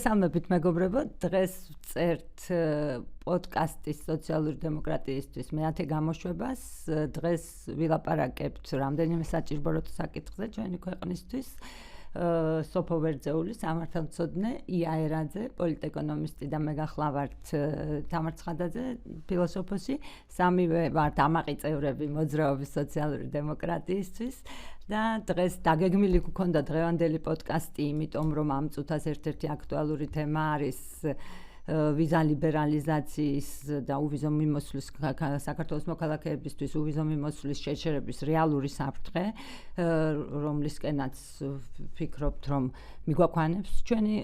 მოგესალმებით მეგობრებო, დღეს წერთ პოდკასტის სოციალური დემოკრატიისთვის მეათე გამოშვებას. დღეს ვილაპარაკებთ რამდენიმე საჭირო საკითხზე ჩვენი ქვეყნისთვის. სოფო ვერძეული, სამართალმცოდნე, ია ერაძე, პოლიტეკონომისტი და მე გახლავართ თამარ ცხადაძე, ფილოსოფოსი. სამივე ვართ ამაყი წევრები მოძრაობის სოციალური დემოკრატიისთვის. და დღეს დაგეგმილი გქონდა დღევანდელი პოდკასტი, იმიტომ რომ ამ წუთას ერთ-ერთი აქტუალური თემა არის ვიზა ლიბერალიზაციის და უვიზო მიმოსვლის საქართველოს მოქალაქეებისთვის უვიზო მიმოსვლის შეჩერების რეალური საფრთხე, რომლისკენაც ვფიქრობთ, რომ მიგვაქვანებს ჩვენი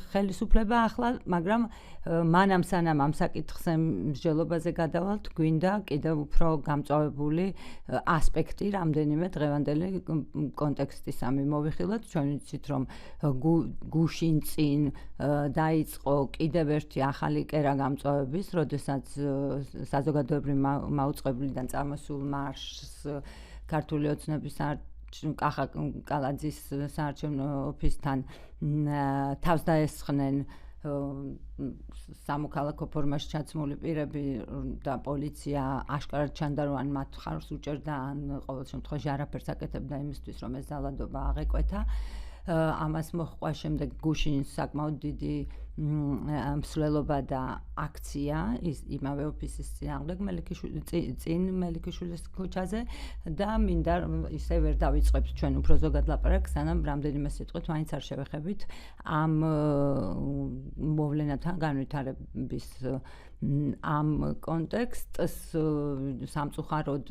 ხელისუფლება ახლა, მაგრამ მანამ სანამ ამ საკითხზე მსჯელობაზე გადავალთ, გვინდა კიდევ უფრო გამწვავებული ასპექტი რამდენიმე დღევანდელი კონტექსტის ამი მოვიხილოთ. ჩვენ ვიცით, რომ გუშინ წინ დაიწყო კიდევ ერთი ახალი კერა გამწვავების, როდესაც საზოგადოებრივი მაუწყებლიდან წამოსულ მარშს ქართული ოცნების კახა კალაძის საარჩევნო ოფისთან თავს დაესხნენ სამოქალაქო ფორმაში ჩაცმული პირები და პოლიცია აშკარად ჩანდა, რომ ან მათ ხარს უჭერდა, ან ყოველ შემთხვევაში არაფერს აკეთებდა იმისთვის, რომ ეს ძალადობა აღეკვეთა. ამას მოჰყვა შემდეგ გუშინ საკმაოდ დიდი მსვლელობა და აქცია იმავე ოფისის წინააღმდეგ წინ მელიქიშვილის ქუჩაზე და მინდა ისე ვერ დავიწყებთ ჩვენ უფრო ზოგად ლაპარაკს, სანამ რამდენიმე სიტყვით მაინც არ შევეხებით ამ მოვლენათა განვითარების ამ კონტექსტს. სამწუხაროდ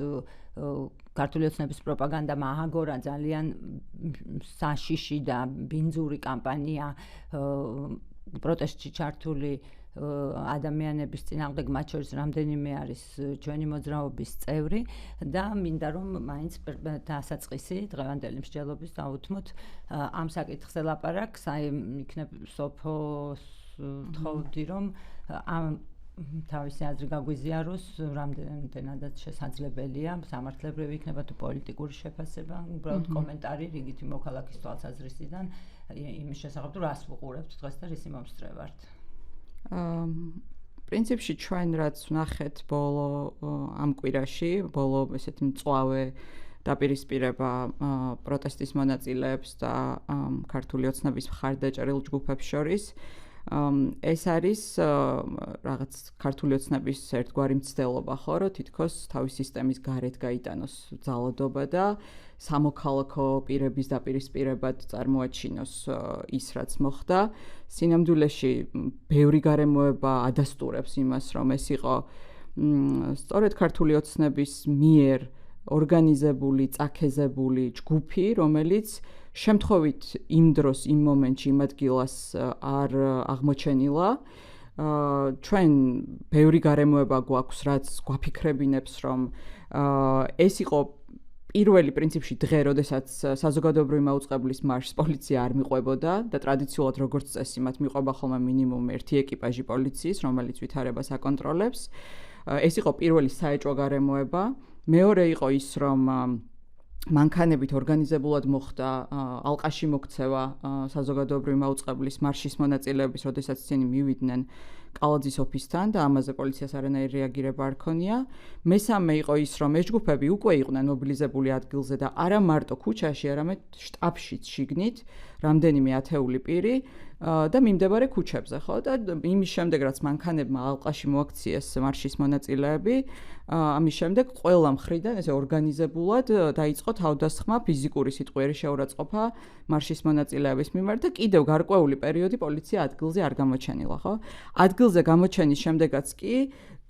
ქართული ოცნების პროპაგანდამ ააგორა ძალიან საშიში და ბინძური კამპანია პროტესტში ჩართული ადამიანების წინააღმდეგ, მათ შორის რამდენიმე არის ჩვენი მოძრაობის წევრი და მინდა რომ მაინც დასაწყისი დღევანდელი მსჯელობის დავუთმოთ ამ საკითხზე ლაპარაკს. აი იქნებ სოფოს თხოვდი, რომ ამ თავისი აზრი გაგვიზიაროს, რამდენადაც შესაძლებელია, სამართლებრივი იქნება თუ პოლიტიკური შეფასება, უბრალოდ კომენტარი რიგითი მოქალაქის თვალსაზრისიდან იმის შესახებ, თუ რას ვუყურებთ დღეს და რისი მომსწრე ვართ. პრინციპში ჩვენ რაც ვნახეთ ბოლო ამ კვირაში, ბოლო ესეთი მწვავე დაპირისპირება პროტესტის მონაწილეებს და ქართული ოცნების მხარდაჭერილ ჯგუფებს შორის, ეს არის რაღაც ქართული ოცნების ერთგვარი მცდელობა, ხო, რომ თითქოს თავის სისტემის გარეთ გაიტანოს ძალადობა და სამოქალაქო პირების დაპირისპირებად წარმოაჩინოს ის, რაც მოხდა. სინამდვილეში ბევრი გარემოება ადასტურებს იმას, რომ ეს იყო სწორედ ქართული ოცნების მიერ ორგანიზებული, წაქეზებული ჯგუფი, რომელიც შემთხვევით იმ დროს, იმ მომენტში, იმ ადგილას არ აღმოჩენილა. ჩვენ ბევრი გარემოება გვაქვს, რაც გვაფიქრებინებს, რომ ეს იყო პირველი პრინციპში დღე, როდესაც საზოგადოებრივი მაუწყებლის მარშს პოლიცია არ მიყვებოდა და ტრადიციულად როგორც წესი, მათ მიყვება ხოლმე მინიმუმ ერთი ეკიპაჟი პოლიციის, რომელიც ვითარებას აკონტროლებს. ეს იყო პირველი საეჭვო გარემოება. მეორე იყო ის, რომ მანქანებით ორგანიზებულად მოხდა ალყაში მოქცევა საზოგადოებრივი მაუწყებლის მარშის მონაწილეების, როდესაც ისინი მივიდნენ კალაძის ოფისთან და ამაზე პოლიციას არანაირი რეაგირება არ ქონია. მესამე იყო ის, რომ ეს ჯგუფები უკვე იყვნენ მობილიზებული ადგილზე და არა მარტო ქუჩაში, არამედ შტაბშიც შიგნით რამდენიმე ათეული პირი და მიმდებარე ქუჩებზე, ხო? და იმის შემდეგ, რაც მანქანებმა ალყაში მოაქციეს მარშის მონაწილეები, ამის შემდეგ ყველა მხრიდან ესე ორგანიზებულად დაიწყო თავდასხმა, ფიზიკური სიტყვიერი შეურაცხყოფა მარშის მონაწილეების მიმართ და კიდევ გარკვეული პერიოდი პოლიცია ადგილზე არ გამოჩენილა, ხო? ადგილზე გამოჩენის შემდეგაც კი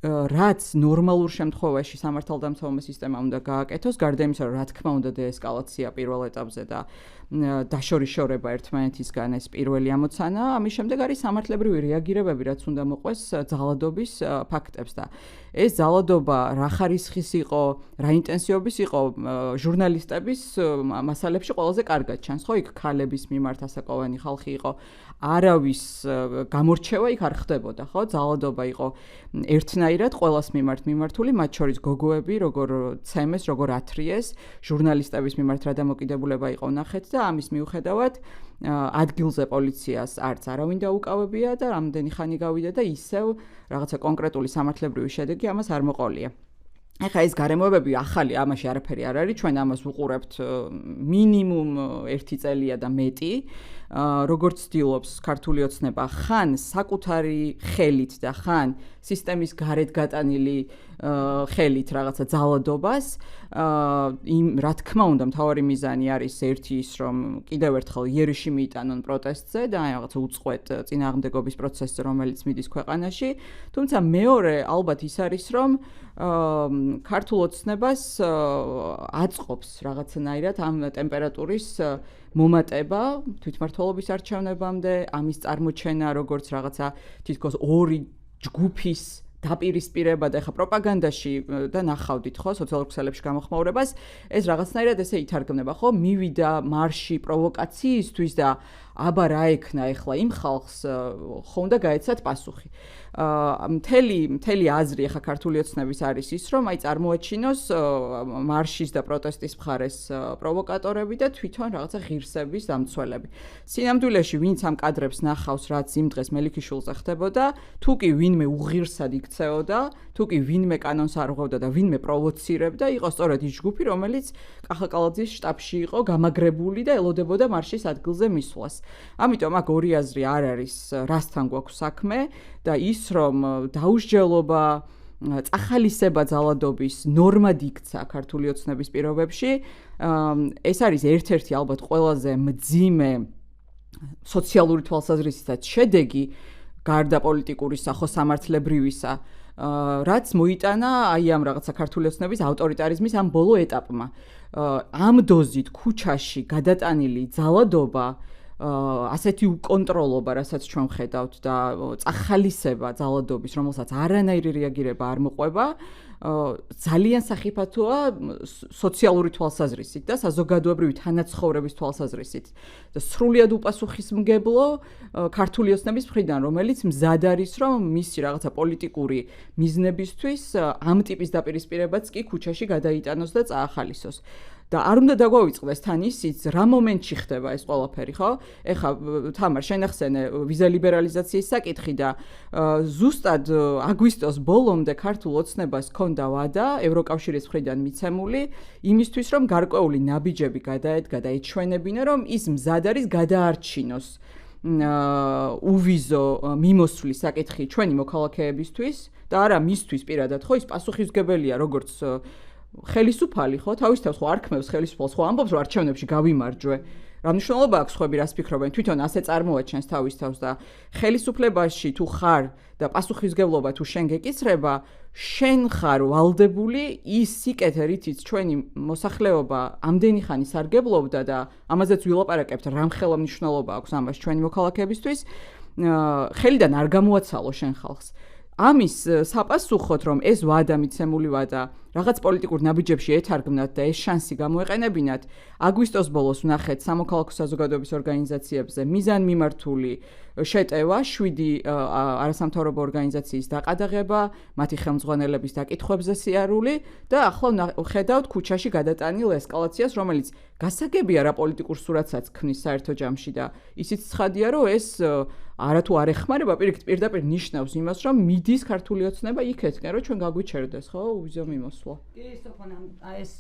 რაც ნორმალურ შემთხვევაში სამართალდამცავი სისტემა უნდა გააკეთოს, გარდა იმისა, რომ რა თქმა უნდა დეესკალაცია პირველ ეტაპზე და დაშორიშორება ერთმანეთისგან ეს პირველი ამოცანა, ამის შემდეგ არის სამართლებრივი რეაგირებები, რაც უნდა მოყვეს ძალადობის ფაქტებს და ეს ძალადობა რა ხარისხის იყო, რა ინტენსივობის იყო, ჟურნალისტების მასალებში ყველაზე კარგად ჩანს, ხო, იქ ქალების მიმართ ასაკოვანი ხალხი იყო, არავის გამორჩევა იქ არ ხდებოდა, ხო, ძალადობა იყო ერთნაირი ხაირად ყველას მიმართული, მათ შორის გოგოები, როგორ ცემეს, როგორ ათრიეს, ჟურნალისტების მიმართ რა დამოკიდებულება იყო ნახეთ და ამის მიუხედავად ადგილზე პოლიციას არც არავინ დაუკავებია და რამდენი ხანი გავიდა და ისევ რაღაცა კონკრეტული სამართლებრივი შედეგი ამას არ მოყოლია. ეხლა ეს გარემოებები ახალი ამაში არაფერი არ არის, ჩვენ ამას ვუყურებთ მინიმუმ 1 წელია და მეტი. როგორც ცდილობს ქართული ოცნება ხან საკუთარი ხელით და ხან სისტემის გარეთ გატანილი ხელით რაღაცა ძალადობას, რა თქმა უნდა, მთავარი მიზანი არის ერთი ის, რომ კიდევ ერთხელ იერიში მიიტანონ პროტესტზე და რაღაცა უწყვეტ წინააღმდეგობის პროცესზე, რომელიც მიდის ქვეყანაში, თუმცა მეორე ალბათ ის არის, რომ ქართულ ოცნებას აწყობს რაღაცნაირად ამ ტემპერატურის მომატება თვითმმართველობის არჩევნებამდე, ამის წარმოჩენა როგორც რაღაცა თითქოს ორი ჯგუფის დაპირისპირება და ეხა პროპაგანდაში და ნახავდით ხო სოციალურ ქსელებში გამოხმაურებას, ეს რაღაცნაირად ესე ითარგმნება, ხო, მივიდა მარში პროვოკაციისთვის და აბა რა ექნა ეხლა იმ ხალხს ხო უნდა გაეცათ პასუხი. მთელი აზრი ეხა ქართული ოცნების არის ის, რომ აი წარმოაჩინოს მარშის და პროტესტის მხარეს პროვოკატორები და თვითონ რაღაცა ღირსების დამცველები. სინამდვილეში ვინც ამ კადრებს ნახავს, რაც იმ დღეს მელიქიშვილზე ხდებოდა, თუ კი ვინმე უღირსად იქცეოდა, თუ კი ვინმე კანონს არ ღვევდა და ვინმე პროვოცირებდა, იყო სწორედ ის ჯგუფი, რომელიც კახაკალაძის შტაბში იყო გამაგრებული და ელოდებოდა მარშის ადგილზე მისვლას. ამიტომ აქ ორი აზრი არ არის, რასთან გვაქვს საქმე და ის, რომ დაუსჯელობა, წახალისება ძალადობის ნორმად იქცა ქართული ოცნების პირობებში, ეს არის ერთ-ერთი ალბათ ყველაზე მძიმე სოციალური თვალსაზრისითაც შედეგი გარდა პოლიტიკურისა, ხო სამართლებრივისა, რაც მოიტანა აი ამ რაღაცა ქართული ოცნების ავტორიტარიზმის ამ ბოლო ეტაპმა. ამ დოზით ქუჩაში გადატანილი ძალადობა, ასეთი უკონტროლობა, რასაც ჩვენ ხედავთ და წახალისება ძალადობის, რომელსაც არანაირი რეაგირება არ მოყვება, ძალიან სახიფათოა სოციალური თვალსაზრისით და საზოგადოებრივი თანაცხოვრების თვალსაზრისით. და სრულიად უპასუხისმგებლო ქართული ოცნების მხრიდან, რომელიც მზად არის, რომ მისი რაღაცა პოლიტიკური მიზნებისთვის ამ ტიპის დაპირისპირებაც კი ქუჩაში გადაიტანოს და წაახალისოს. და არ უნდა დაგვავიწყდეს თან ისიც, რა მომენტში ხდება ეს ყველაფერი, ხო? ეხლა თამარ შენახსენე ვიზა ლიბერალიზაციის საკითხი და ზუსტად აგვისტოს ბოლომდე ქართულ ოცნებას ჰქონდა ვადა ევროკავშირის მხრიდან მიცემული იმისთვის, რომ გარკვეული ნაბიჯები გადაედგა და ეჩვენებინა, რომ ის მზად არის გადაარჩინოს უვიზო მიმოსვლის საკითხი ჩვენი მოქალაქეებისთვის და არა მისთვის პირადად, ხო, ის პასუხისმგებელია როგორც ხელისუფალი, ხო, თავის თავს ხო არ ქმევს ხელისუფალს, ხო ამბობს, რომ არჩევნებში გავიმარჯვე. რა მნიშვნელობა აქვს ხვები, რას ფიქრობენ, თვითონ ასე წარმოაჩენს თავის თავს და ხელისუფლებაში თუ ხარ და პასუხისმგებლობა თუ შენ გეკისრება, შენ ხარ ვალდებული ის სიკეთე, რითიც ჩვენი მოსახლეობა ამდენი ხანი სარგებლობდა და ამაზეც ვილაპარაკებთ, რამხელა მნიშვნელობა აქვს ამას ჩვენი მოქალაქეებისთვის, ხელიდან არ გამოაცალო შენ ხალხს. ამის საპასუხოდ, რომ ეს ვადა მიცემული ვადა რაღაც პოლიტიკურ ნაბიჯებში ეთარგმნათ და ეს შანსი გამოეყენებინათ, აგვისტოს ბოლოს ვნახეთ სამოქალაქო საზოგადოების ორგანიზაციებზე მიზანმიმართული შეტევა, 7 არასამთავრობო ორგანიზაციის დაყადაღება, მათი ხელმძღვანელების დაკითხვებზე სიარული და ახლა ხედავთ ქუჩაში გადატანილ ესკალაციას, რომელიც გასაგებია რა პოლიტიკურ სურათსაც ქმნის საერთო ჯამში და ისიც ცხადია, რომ ეს არათუ არ ეხმარება, პირდაპირ ნიშნავს იმას, რომ მიდის ქართული ოცნება იქეთკენ, რომ ჩვენ გაგვიჩერდეს, ხო, უვიზო მიმოსვლა. კი, სოფონა, ეს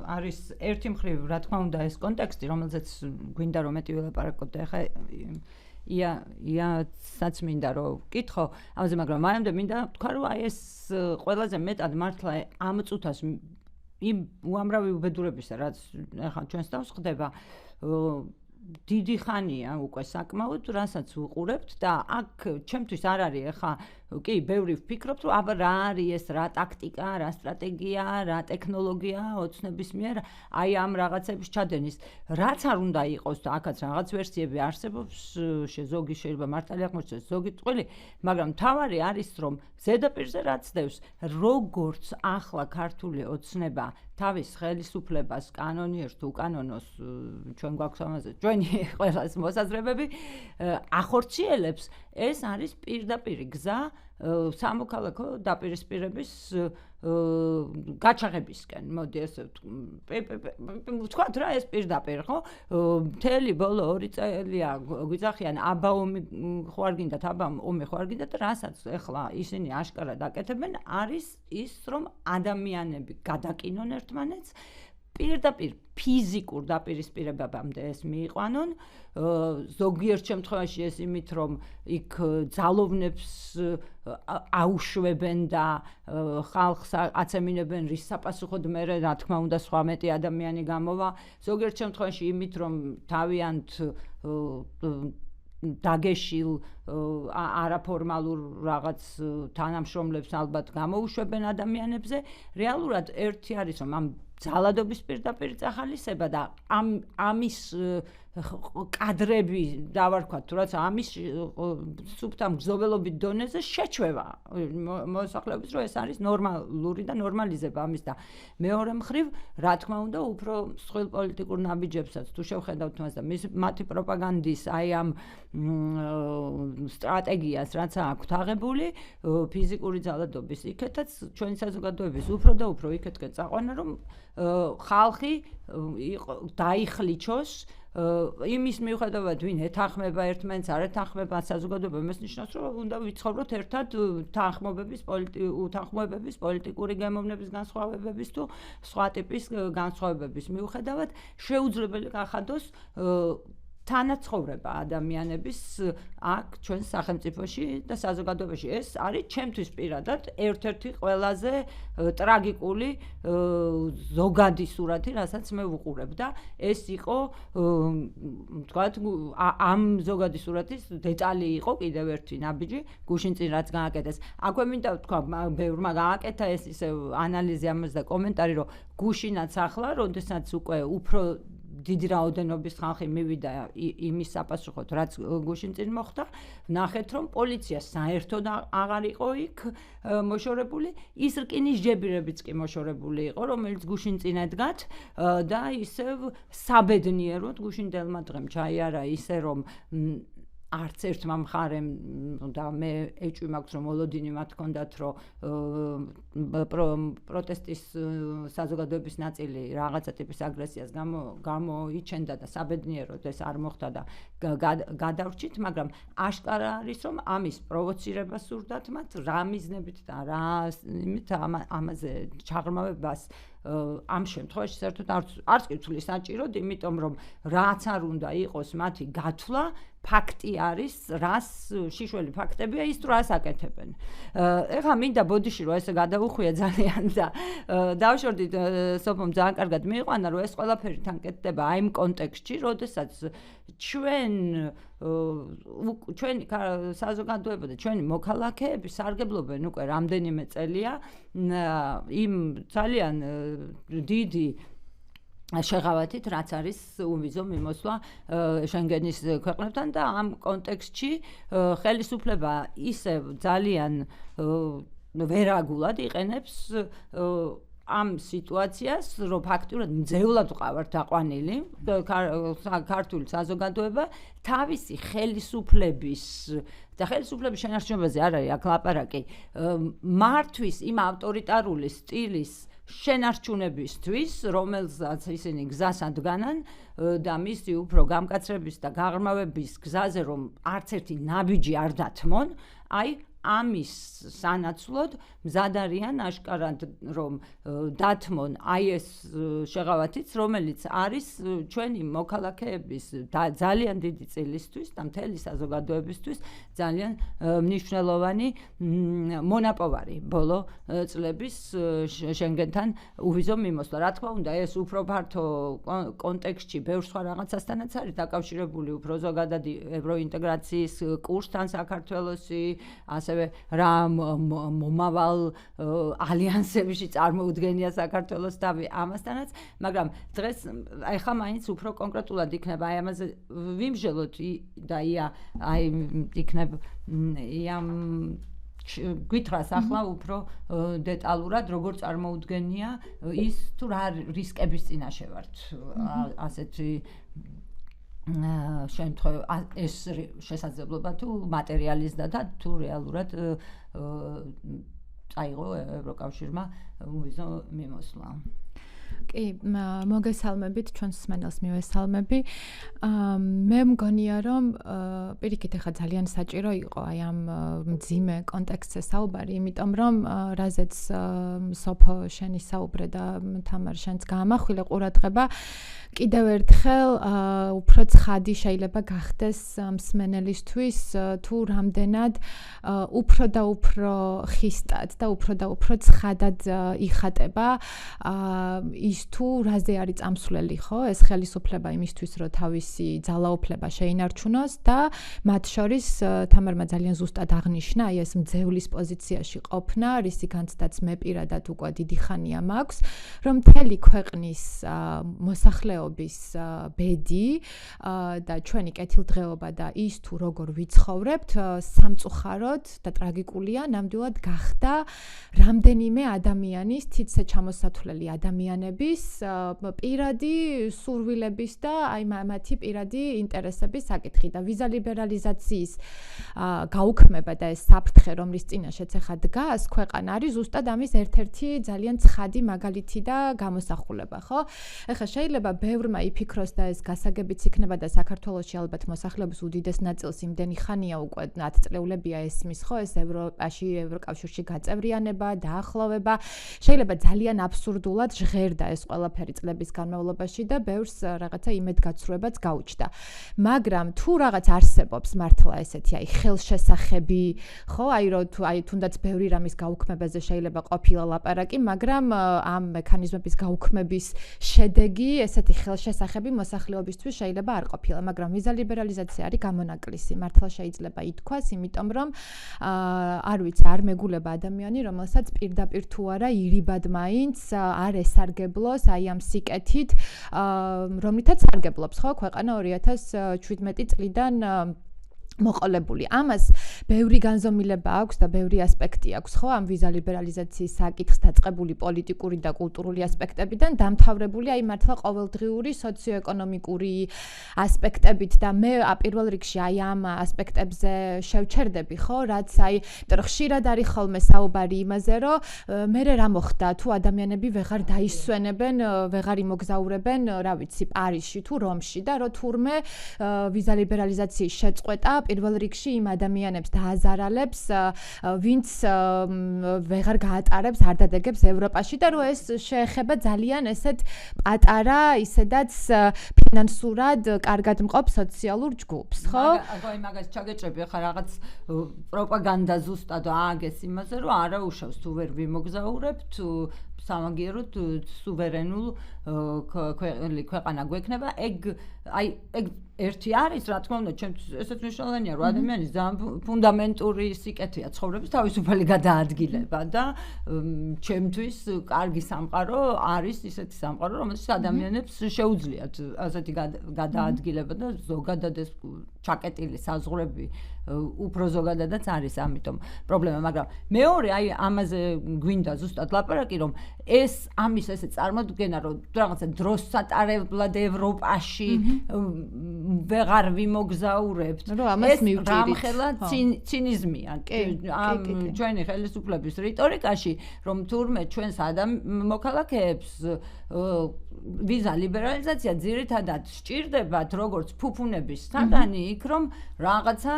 არის ერთი მხრივ, რა თქმა უნდა, ეს კონტექსტი, რომელზეც გვინდა რომ მეტი ვილაპარაკოთ და ახლა იასაც მინდა რომ ვკითხო ამაზე, მაგრამ მანამდე მინდა ვთქვა, რომ აი ეს ყველაზე მეტად მართლა ამ წუთას იმ უამრავი უბედურებისა, რაც ახლა ჩვენს თავს ხდება, დიდი ხანია უკვე საკმაოდ, რასაც ვუყურებთ და აქ ჩემთვის არ არის ახლა კი, ბევრი ვფიქრობთ, რომ აბა რა არის ეს, რა ტაქტიკა, რა სტრატეგია, რა ტექნოლოგია ოცნების მიერ აი ამ რაღაცების ჩადენის. რაც არ უნდა იყოს და აქაც რაღაც ვერსიები არსებობს, ზოგი შეიძლება მართალი აღმოჩნდეს, ზოგი წყვილი, მაგრამ მთავარი არის, რომ ზედაპირზე რაც დევს, როგორც ახლა ქართული ოცნება თავის ხელისუფლებას კანონიერს თუ უკანონოს, ჩვენ გვაქვს ამაზე ჩვენი ყველას მოსაზრებები, ახორციელებს, ეს არის პირდაპირი გზა სამოქალაქო დაპირისპირების გაჩაღებისკენ, მოდი ესე ვთქვათ რა ეს პირდაპირ, ხო? მთელი ბოლო 2 წელია გვიძახიან აბა ომი ხوار გინდათ, აბა ომი ხوار გინდათ, რასაც ეხლა ისინი აშკარად აკეთებენ, არის ის, რომ ადამიანები გადაკინონ ერთმანეთს, პირდაპირ ფიზიკურ დაპირისპირებამდე ეს მიიყვანონ, ზოგიერთ შემთხვევაში ეს იმით, რომ იქ ძალოვნებს აუშვებენ და ხალხს აცემინებენ, რის საპასუხოდ მერე, რა თქმა უნდა, სხვა მეტი ადამიანი გამოვა, ზოგიერთ შემთხვევაში იმით, რომ თავიანთ დაგეშილ არაფორმალურ რაღაც თანამშრომლებს ალბათ გამოუშვებენ ადამიანებზე, რეალურად ერთი არის, რომ ამ ძალადობის პირდაპირ წახალისება და ამის კადრები დავარქვათ, თუ რაც ამის სუფთა მგზოველობით დონეზე შეჩვევა მოსახლეობის, რომ ეს არის ნორმალური და ნორმალიზება ამის და მეორე მხრივ, რა თქმა უნდა, უფრო მსხვილ პოლიტიკურ ნაბიჯებსაც თუ შევხედავთ მას და მათი პროპაგანდის აი ამ სტრატეგიას, რაც აქვთ აღებული, ფიზიკური ძალადობის იქეთაც ჩვენი საზოგადოების უფრო და უფრო იქეთკენ წაყვანა, რომ ხალხი დაიხლიჩოს იმის მიუხედავად, ვინ ეთანხმება ერთმანეთს, არ ეთანხმება საზოგადოება, იმას ნიშნავს, რომ უნდა ვიცხოვროთ ერთად უთანხმოებების, პოლიტიკური გემოვნების განსხვავებების თუ სხვა ტიპის განსხვავებების მიუხედავად, შეუძლებელი გახადოს თანაცხოვრება ადამიანების აქ ჩვენს სახელმწიფოში და საზოგადოებაში. ეს არის ჩემთვის პირადად ერთ-ერთი ყველაზე ტრაგიკული ზოგადი სურათი, რასაც მე ვუყურებ და ეს იყო, ვთქვათ, ამ ზოგადი სურათის დეტალი იყო კიდევ ერთი ნაბიჯი, გუშინ წინ რაც გააკეთეს. აქვე მინდა ვთქვა, ბევრმა გააკეთა ეს ისე ანალიზი ამას და კომენტარი, რომ გუშინაც ახლა, როდესაც უკვე უფრო დიდი რაოდენობის ხალხი მივიდა იმის საპასუხოდ, რაც გუშინ წინ მოხდა, ნახეთ, რომ პოლიცია საერთოდ აღარ იყო იქ მოშორებული, ის რკინის ჯებირებიც კი მოშორებული იყო, რომელიც გუშინ წინ ედგათ და ისევ საბედნიეროდ გუშინდელმა დღემ ჩაიარა ისე, რომ არც ერთმა მხარემ და მე ეჭვი მაქვს, რომ ოლოდინი მათ ჰქონდათ, რომ პროტესტის საზოგადოების ნაწილი რაღაცა ტიპის აგრესიას გამოიჩენდა და საბედნიეროდ ეს არ მოხდა და გადავრჩით, მაგრამ აშკარა არის, რომ ამის პროვოცირება სურდათ მათ, რა მიზნებით და რა იმით ამაზე ჩაღრმავებას ამ შემთხვევაში საერთოდ არც კი ვთვლი საჭიროდ, იმიტომ რომ რაც არ უნდა იყოს მათი გათვლა, ფაქტი არის, რას შიშველი ფაქტებია ის თუ რას აკეთებენ. ეხლა მინდა ბოდიში რომ ესე გადავუხვია ძალიან და დავშორდით სოფომ ძალიან კარგად მიიყვანა, რომ ეს ყველაფერი თან კეთდება აი იმ კონტექსტში, როდესაც ჩვენი საზოგადოება და ჩვენი მოქალაქეები სარგებლობენ უკვე რამდენიმე წელია იმ ძალიან დიდი შეღავათით, რაც არის უვიზო მიმოსვლა შენგენის ქვეყნებთან და ამ კონტექსტში ხელისუფლება ისევ ძალიან ვერაგულად იყენებს ამ სიტუაციას, რომ ფაქტურად მძევლად ვყავართ დაყვანილი ქართული საზოგადოება თავისი ხელისუფლების და ხელისუფლების შენარჩუნებაზე არ არის აქ ლაპარაკი, მართვის იმ ავტორიტარული სტილის შენარჩუნებისთვის, რომელსაც ისინი გზას ადგანან და მისი უფრო გამკაცრების და გაღრმავების გზაზე, რომ არც ერთი ნაბიჯი არ დათმონ, აი ამის სანაცვლოდ მზად არიან აშკარად, რომ დათმონ აი ეს შეღავათიც, რომელიც არის ჩვენი მოქალაქეების ძალიან დიდი წილისთვის და მთელი საზოგადოებისთვის ძალიან მნიშვნელოვანი მონაპოვარი ბოლო წლების შენგენთან უვიზო მიმოსვლა. რა თქმა უნდა, ეს უფრო ფართო კონტექსტში ბევრ სხვა რაღაცასთანაც არის დაკავშირებული, უფრო ზოგადად ევროინტეგრაციის კურსთან საქართველოსი, ასევე რა მომავალ ალიანსებში წარმოუდგენია საქართველოს თავი ამასთანაც, მაგრამ დღეს ახლა მაინც უფრო კონკრეტულად იქნება აი ამაზე ვიმსჯელოთ და აი იქნება იამ გითხრას ახლა უფრო დეტალურად როგორ წარმოუდგენია ის თუ რა რისკების წინაშე ვართ ასეთი შემთხვევა ეს შესაძლებლობა თუ მატერიალიზდა და თუ რეალურად წაიღო ევროკავშირმა ვიზო მიმოსვლა. კი, მოგესალმებით, ჩვენს მსმენელს მივესალმები. მე მგონია, რომ პირიქით ახლა ძალიან საჭირო იყო აი ამ მძიმე კონტექსტზე საუბარი, იმიტომ რომ რაზეც სოფო შენი საუბრე და თამარ შენც გაამახვილე ყურადღება, კიდევ ერთხელ უფრო ცხადი შეიძლება გახდეს მსმენელისთვის თუ რამდენად უფრო და უფრო ხისტად და უფრო ცხადად იხატება ის თუ რაზე არის წამსვლელი ხო ეს ხელისუფლება იმისთვის რომ თავისი ძალაუფლება შეინარჩუნოს და მათ შორის თამარმა ძალიან ზუსტად აღნიშნა აი ეს მძევლის პოზიციაში ყოფნა რისი განცდაც მე პირადად უკვე დიდი ხანია მაქვს რომ მთელი ქვეყნის მოსახლეობის ბედი და ჩვენი კეთილდღეობა და ის თუ როგორ ვიცხოვრებთ სამწუხაროდ და ტრაგიკულია ნამდვილად გახდა რამდენიმე ადამიანის თითზე ჩამოსათვლელი ადამიანების პირადი სურვილების და აი მათი პირადი ინტერესების საკითხი და ვიზა ლიბერალიზაციის გაუქმება და ეს საფრთხე რომლის წინაშეც ახლა დგას ქვეყანა არის ზუსტად ამის ერთ-ერთი ძალიან ცხადი მაგალითი და გამოსახულება ხო ეხლა შეიძლება ბევრმა იფიქროს და ეს გასაგებიც იქნება და საქართველოში ალბათ მოსახლეობის უდიდეს ნაწილს იმდენი ხანია უკვე 10 წლეულებია ესმის ხო ეს ევროპაში ევროკავშირში გაწევრიანება დაახლოვება შეიძლება ძალიან აბსურდულად ჟღერდა ეს ყველაფერი წლების განმავლობაში და ბევრს რაღაცა იმედგაცრუებაც გაუჩნდა მაგრამ თუ რაღაც არსებობს მართლა ესეთი აი ხელშესახები ხო აი რომ თუ აი თუნდაც ბევრი რამის გაუქმებაზე შეიძლება ყოფილა ლაპარაკი მაგრამ ამ მექანიზმების გაუქმების შედეგი ესეთი ხელშესახები მოსახლეობისთვის შეიძლება არ ყოფილა მაგრამ ვიზა ლიბერალიზაცია არის გამონაკლისი მართლა შეიძლება ითქვას იმიტომ რომ არ ვიცი არ მეგულება ადამიანი რომელსაც პირდაპირ თუ არა ირიბად მაინც არ ესარგებლოს აი ამ სიკეთით რომლითაც სარგებლობს ხო ქვეყანა 2017 წლიდან მოყოლებული. ამას ბევრი განზომილება აქვს და ბევრი ასპექტი აქვს, ხო, ამ ვიზა ლიბერალიზაციის საკითხს დაწყებული პოლიტიკური და კულტურული ასპექტებიდან დამთავრებული აი მართლა ყოველდღიური სოციოეკონომიკური ასპექტებით და მე პირველ რიგში აი ამ ასპექტებზე შევჩერდები, ხო, რაც აი, იმიტომ რომ ხშირად არის ხოლმე საუბარი იმაზე, რომ მე რა მოხდა, თუ ადამიანები ვეღარ დაისვენებენ, ვეღარ იმოგზაურებენ, რა ვიცი, პარიზში თუ რომში და რომ თურმე ვიზა ლიბერალიზაციის შეწყვეტა პირველ რიგში იმ ადამიანებს დააზარალებს, ვინც ვეღარ გაატარებს, არ დადეგებს ევროპაში და რომ ეს შეეხება ძალიან ესეთ პატარა, ისედაც ფინანსურად კარგად მყოფ სოციალურ ჯგუფს, ხო? აი მაგას ჩაგეჭრები, ხა რაღაც პროპაგანდა ზუსტად ააგეს იმაზე, რომ არა უშავს თუ ვერ ვიმოგზაურებთ, სამაგიეროდ სუვერენულ ქვეყანა გვექნება, ეგ ერთი არის, რა თქმა უნდა, ჩემთვის ესეც მნიშვნელოვანია, რომ ადამიანის ძალიან ფუნდამენტური სიკეთეა ცხოვრების თავისუფალი გადაადგილება და ჩემთვის კარგი სამყარო არის ისეთი სამყარო, რომელსაც ადამიანებს შეუძლიათ ასეთი გადაადგილება და ზოგადად ეს ჩაკეტილი საზღვრები უფრო ზოგადადაც არის ამიტომ პრობლემა, მაგრამ მეორე აი ამაზე გვინდა ზუსტად ლაპარაკი, რომ ეს ამის ესე წარმოდგენა, რომ რაღაცა დროს სატარებლად ევროპაში ვეღარ ვიმოგზაურებთ. ეს რამხელა ცინიზმია. ჩვენი ხელისუფლების რიტორიკაში, რომ თურმე ჩვენს მოქალაქეებს ვიზა ლიბერალიზაცია ძირითადად სჭირდებათ როგორც ფუფუნების საგანი იქ რომ რაღაცა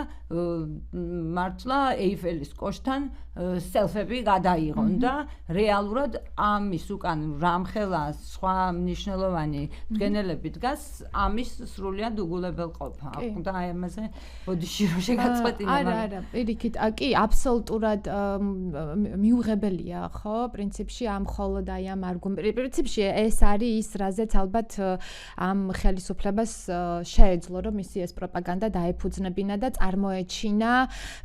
მართლა ეიფელის კოშკთან სელფები გადაიღონ და რეალურად ამის უკან რამხელა სხვა მნიშვნელოვანი მდგენელები დგას ამის სრულიად უგულებელყოფა და აი ამაზე ბოდიში რომ შეგაწყვეტინა არა პირიქით კი აბსოლუტურად მიუღებელია ხო პრინციპში ამ მხოლოდ აი ამ პრინციპში ეს არის ის რაზეც ალბათ ამ ხელისუფლებას შეეძლო რომ მისი ეს პროპაგანდა და დაეფუძნებინა და წარმოეჩინა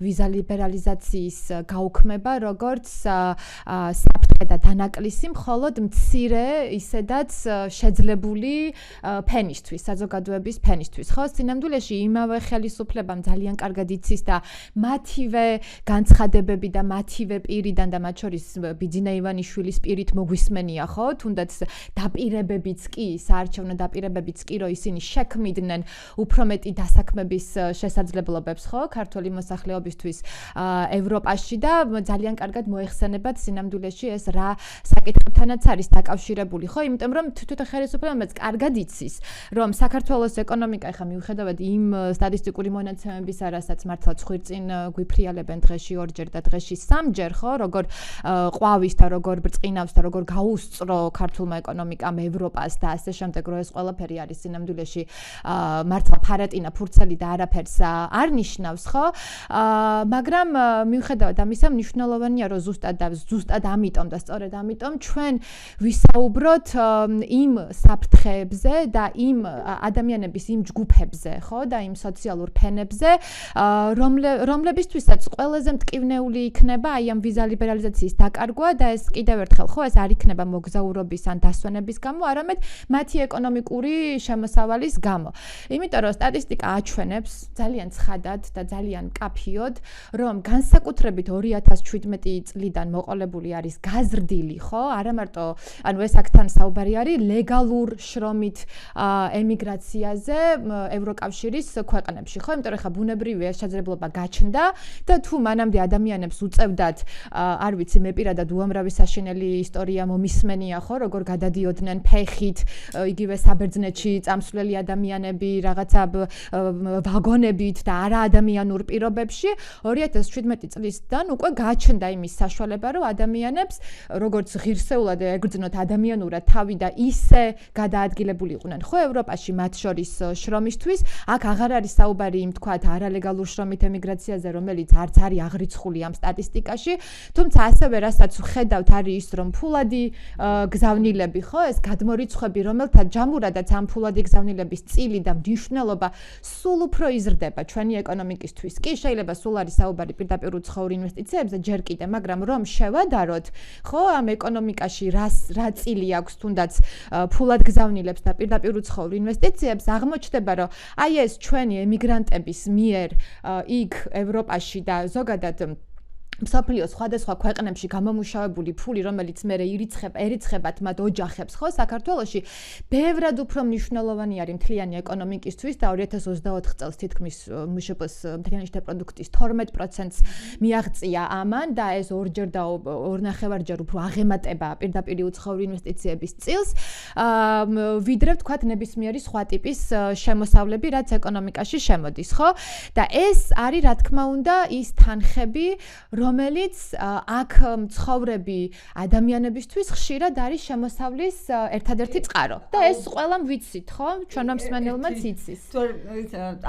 ვიზა ლიბერალიზაციის გაუქმება, როგორც საფრთხე და დანაკლისი მხოლოდ მცირე ისედაც შეძლებული ფენისთვის, საზოგადოების ფენისთვის. ხო, სინამდვილეში იმავე ხელისუფლებამ ძალიან კარგად იცის და მათივე განცხადებები და მათივე პირიდან და მათ შორის ბიძინა ივანიშვილის პირით მოგვისმენია, ხო? თუნდაც დაპირებებიც კი, საარჩევნო დაპირებებიც კი, რომ ისინი შექმნიდნენ უფრო მეტი დასაქმების შესაძლებლობებს, ხო, ქართული მოსახლეობისთვის ევროპაში და ძალიან კარგად მოეხსენებათ სინამდვილეში ეს რა საკითხებთანაც არის დაკავშირებული, ხო? იმიტომ რომ თვითონ ხელისუფლებაც კარგად იცის, რომ საქართველოს ეკონომიკა ეხლა მიუხედავად იმ სტატისტიკური მონაცემებისა, რასაც მართლა ცხვირწინ გვიფრიალებენ დღეში 2-ჯერ და დღეში 3-ჯერ, ხო, როგორ ყვავის და როგორ ბრწყინავს და როგორ გაუსწრო ქართულმა ეკონომიკამ ევროპას და ასე შემდეგ, რომ ეს ყველაფერი არის სინამდვილეში მართლა ფარატინა ფურცელი და არაფერს არ ნიშნავს, ხო? მაგრამ მიუხედავად ამისა, მნიშვნელოვანია, რომ ზუსტად ამიტომ და სწორედ ამიტომ ჩვენ ვისაუბროთ იმ საფრთხეებზე და იმ ადამიანების იმ ჯგუფებზე, ხო, და იმ სოციალურ ფენებზე, რომლებისთვისაც ყველაზე მტკივნეული იქნება აი ამ ვიზა ლიბერალიზაციის დაკარგვა და ეს კიდევ ერთხელ, ხო, ეს არ იქნება მოგზაურობის ან დასვენების გამო, არამედ მათი ეკონომიკური შემოსავალის გამო. იმიტომ რომ სტატისტიკა აჩვენებს ძალიან ცხადად და ძალიან მკაფიოდ, რომ განსაკუთრებით 2017 წლიდან მოყოლებული არის გაზრდილი, ხო, არა მარტო, ანუ ეს აქთან საუბარი არის ლეგალურ შრომით ემიგრაციაზე ევროკავშირის ქვეყნებში, ხო, იმიტომ რომ ხა ბუნებრივია შესაძლებლობა გაჩნდა და თუ მანამდე ადამიანებს უწევდათ, არ ვიცი, მე პირადად უამრავი საშინელი ისტორია მომისმენია, ხო, როგორ გადადიოდნენ ფეხით, იგივე საბერძნეთში წამსვლელი ადამიანები რაღაცა ვაგონებით და არაადამიანურ პირობებში 2017 წლისგან უკვე გაჩნდა იმის საშუალება, რომ ადამიანებს როგორც ღირსეულად ეგრძნოთ ადამიანურად თავი და ისე გადაადგილებული იყვნენ, ხო, ევროპაში მათ შორის შრომისთვის, აქ აღარ არის საუბარი იმ თქვათ არალეგალურ შრომით ემიგრაციაზე, რომელიც არც არის აღრიცხული ამ სტატისტიკაში, თუმცა ასევე რასაც ვხედავთ არის ის, რომ ფულადი გზავნილები, ხო, ეს გადმორიცხვები, რომელთა ჯამურადაც ამ ფულადი გზავნილების წილი და მნიშვნელობა სულ უფრო იზრდება ჩვენი ეკონომიკისთვის. კი, შეიძლება სულ არის საუბარი პირდაპირ უცხოურ ინვესტიციებზე, ჯერ კიდე, მაგრამ რომ შევადაროთ, ხო, ამ ეკონომიკაში რა წილი აქვს თუნდაც ფულად გზავნილებს და პირდაპირ უცხოურ ინვესტიციებს, აღმოჩნდება, რომ აი ეს ჩვენი ემიგრანტების მიერ იქ ევროპაში და ზოგადად მსოფლიოს სხვადასხვა ქვეყნებში გამომუშავებული ფული, რომელიც მე ერიცხებათ მათ ოჯახებს, ხო, საქართველოში, ბევრად უფრო მნიშვნელოვანი არის მთლიანი ეკონომიკისთვის და 2024 წელს თითქმის მშპ-ს მთლიანი შტო პროდუქტის 12%-ს მიაღწია ამან და ეს 2-ჯერ და 2.5-ჯერ უფრო აღემატება პირდაპირ უცხოური ინვესტიციების წილს, ვიდრე ვთქვათ ნებისმიერი სხვა ტიპის შემოსავლები, რაც ეკონომიკაში შემოდის, ხო? და ეს არის, რა თქმა უნდა, ის თანხები, რომელიც აქ მცხოვრები ადამიანებისთვის ხშირად არის შემოსავლის ერთადერთი წყარო. და ეს ყველამ ვიცით, ხო? ჩვენმა მსმენელმაც იცის.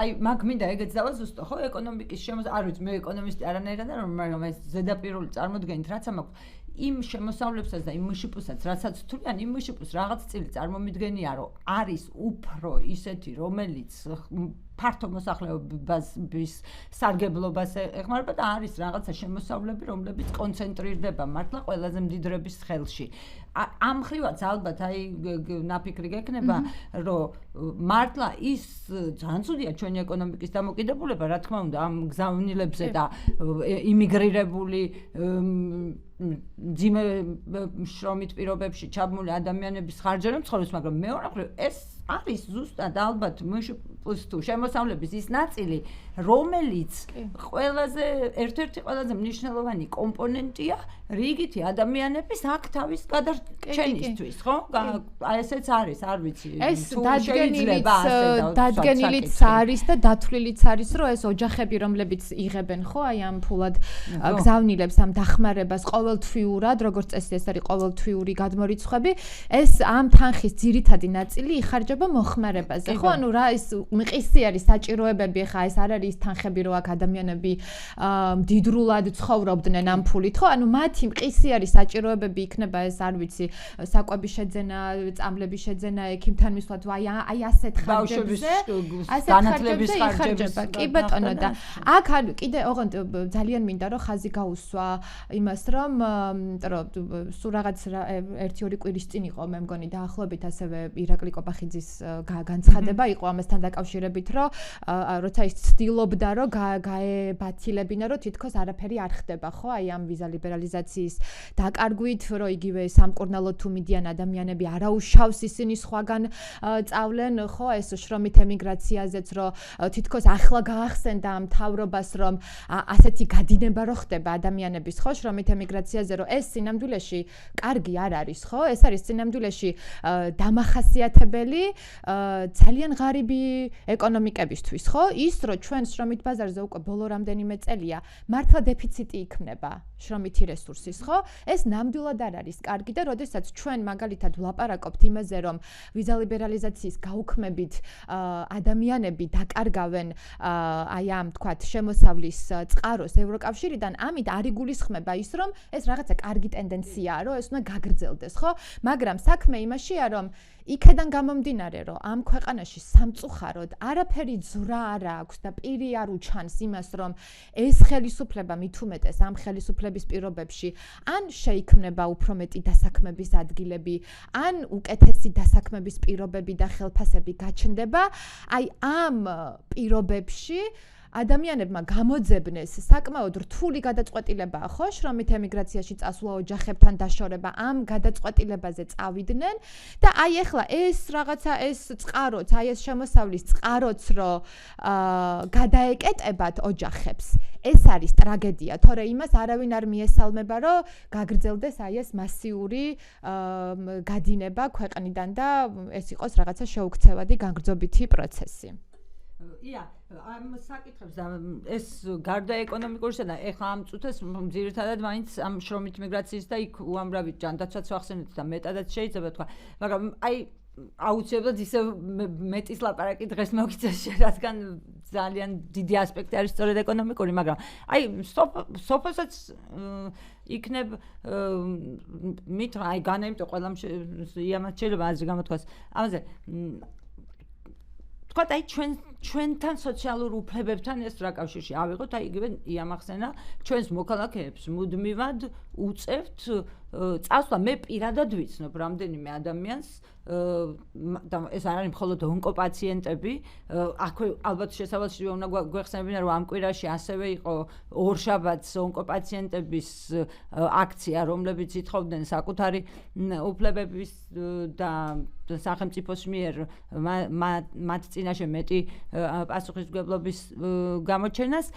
აი, მაგ მინდა ეგეც დავაზუსტო, ხო? ეკონომიკის არ ვიცი, მე ეკონომისტი არანაირად არ ვარ, მაგრამ ეს ზედაპირული წარმოდგენით რაც მაქვს იმ შემოსავლებსაც და იმ მშპ-საც, რასაც თვლიან, იმ მშპ-ს რაღაც წილი წარმომიდგენია, რომ არის უფრო ისეთი, რომელიც ფართო მოსახლეობის სარგებლობას ეხმარება და არის რაღაცა შემოსავლები, რომლებიც კონცენტრირდება მართლა ყველაზე მდიდრების ხელში. ამ ხრივაც ალბათ აი ნაფიქრი გექნება, რომ მართლა ის ძალიან ცუდია ჩვენი ეკონომიკის დამოკიდებულება, რა თქმა უნდა, ამ გზავნილებზე და იმიგრირებული ძიმე შრომით პირობებში ჩაბმული ადამიანების ხარჯერამ ცხოვრობს, მაგრამ მეორე მხრივ ეს არის ზუსტად ალბათ მშპ-ს თუ შემოსავლების ის ნაწილი, რომელიც ყველაზე ერთ-ერთი ყველაზე მნიშვნელოვანი კომპონენტია რიგითი ადამიანების აქ თავის გადარჩენისთვის, ხო? აი ესეც არის, არ ვიცი. ეს დადგენილიც არის და დათვლილიც არის, რომ ეს ოჯახები, რომლებიც იღებენ, ხო, აი ამ ფულად გზავნილებს, ამ დახმარებას ყოველთვიურად, როგორც წესი ეს არის ყოველთვიური გადმორიცხვები, ეს ამ თანხის ძირითადი ნაწილი იხარჯება ეხება მოხმარებაზე, ხო? ანუ რა ის მყისი არის საჭიროებები, ხა ეს არ არის თანხები, რო აქ ადამიანები მდიდრულად ცხოვრობდნენ ამ ფულით, ხო? ანუ მათი მყისი არის საჭიროებები იქნება ეს, არ ვიცი, საკვების შეძენა, წამლების შეძენა, ექიმთან მისვლა, აი ასეთ ხარჯებზე, განათლების ხარჯები. კი ბატონო და აქ კიდე ოღონდ ძალიან მინდა რომ ხაზი გაუსვა იმას რომ სულ რაღაც 1-2 კვირის წინ იყო მე მგონი დაახლოებით ასევე ირაკლი კობახიძის განცხადება იყო ამასთან დაკავშირებით რომ როცა ის ცდილობდა რომ გაებათილებინა რომ თითქოს არაფერი არ ხდება ხო აი ამ ვიზა ლიბერალიზაციის დაკარგვით რომ იგივე სამკურნალო თუ მიდიან ადამიანები არაუშავს ისინი სხვაგან წავლენ ხო ეს შრომით ემიგრაციაზეც რომ თითქოს ახლა გაახსენდა ამ თავრობას რომ ასეთი გადინება რო ხდება ადამიანების ხო შრომით ემიგრაციაზე რომ ეს სინამდვილეში კარგი არ არის ხო ეს არის სინამდვილეში დამახასიათებელი ძალიან ღარიბი ეკონომიკებისთვის ხო ის რომ ჩვენ შრომით ბაზარზე უკვე ბოლო რამდენიმე წელია მართლა დეფიციტი იქმნება შრომითი რესურსის ხო ეს ნამდვილად არ არის კარგი და როდესაც ჩვენ მაგალითად ვლაპარაკობთ იმაზე რომ ვიზა ლიბერალიზაციის გაუქმებით ადამიანები დაკარგავენ აი ამ თქვათ შემოსავლის წყაროს ევროკავშირიდან ამით არ იგულისხმება ის რომ ეს რაღაცა კარგი ტენდენციაა რომ ეს უნდა გაგრძელდეს ხო მაგრამ საქმე იმაშია რომ იქედან გამომდინარე რომ ამ ქვეყანაში სამწუხაროდ არაფერი ძვრა არ აქვს და პირი არ უჩანს იმას რომ ეს ხელისუფლება მით უმეტეს ამ ხელისუფლების პირობებში ან შეიქმნება უფრო მეტი დასაქმების ადგილები ან უკეთესი დასაქმების პირობები და ხელფასები გაჩნდება აი ამ პირობებში ადამიანებმა გამოძებნეს საკმაოდ რთული გადაწყვეტილებაა ხო შრომით ემიგრაციაში წასვლა ოჯახებთან დაშორება ამ გადაწყვეტილებაზე წავიდნენ და აი ახლა ეს რაღაცა ეს წყაროც აი ეს შემოსავლის წყაროც რო გადაეკეტებათ ოჯახებს ეს არის ტრაგედია თორე იმას არავინ არ მიესალმება რომ გაგრძელდეს აი ეს მასიური გადინება ქვეყნიდან და ეს იყოს რაღაცა შეუქცევადი განგრძობითი პროცესი ია ამ საკითხებს და ეს გარდა ეკონომიკურისა და ეხლა ამ წუთას ძირითადად მაინც ამ შრომით მიგრაციის და იქ უამრავი ჯანდაცვაც ვახსენეთ და მეტადაც შეიძლება თქვა მაგრამ აი აუცილებლად ისე მეტის ლაპარაკი დღეს მოგიწევს რადგან ძალიან დიდი ასპექტი არის სწორედ ეკონომიკური მაგრამ აი სოფოსაც იქნებ მითხრა აი განაიმტო ყველამ იამაც შეიძლება აზრი გამოთქვას ამაზე თქვა აი ჩვენთან სოციალურ უფლებებთან ეს რა კავშირში ავიღოთ აი იგივე იამახსენა ჩვენს მოქალაქეებს მუდმივად უწევთ წასვლა მე პირადად ვიცნობ რამდენიმე ადამიანს და ეს არ არის მხოლოდ ონკოპაციენტები აქვე ალბათ შესავალში უნდა გვეხსენებინა რომ ამ კვირაში ასევე იყო ორშაბათს ონკოპაციენტების აქცია რომლებიც ითხოვდნენ საკუთარი უფლებების და სახელმწიფოს მიერ მათ წინაშე მეტი პასუხისმგებლობის გამოჩენას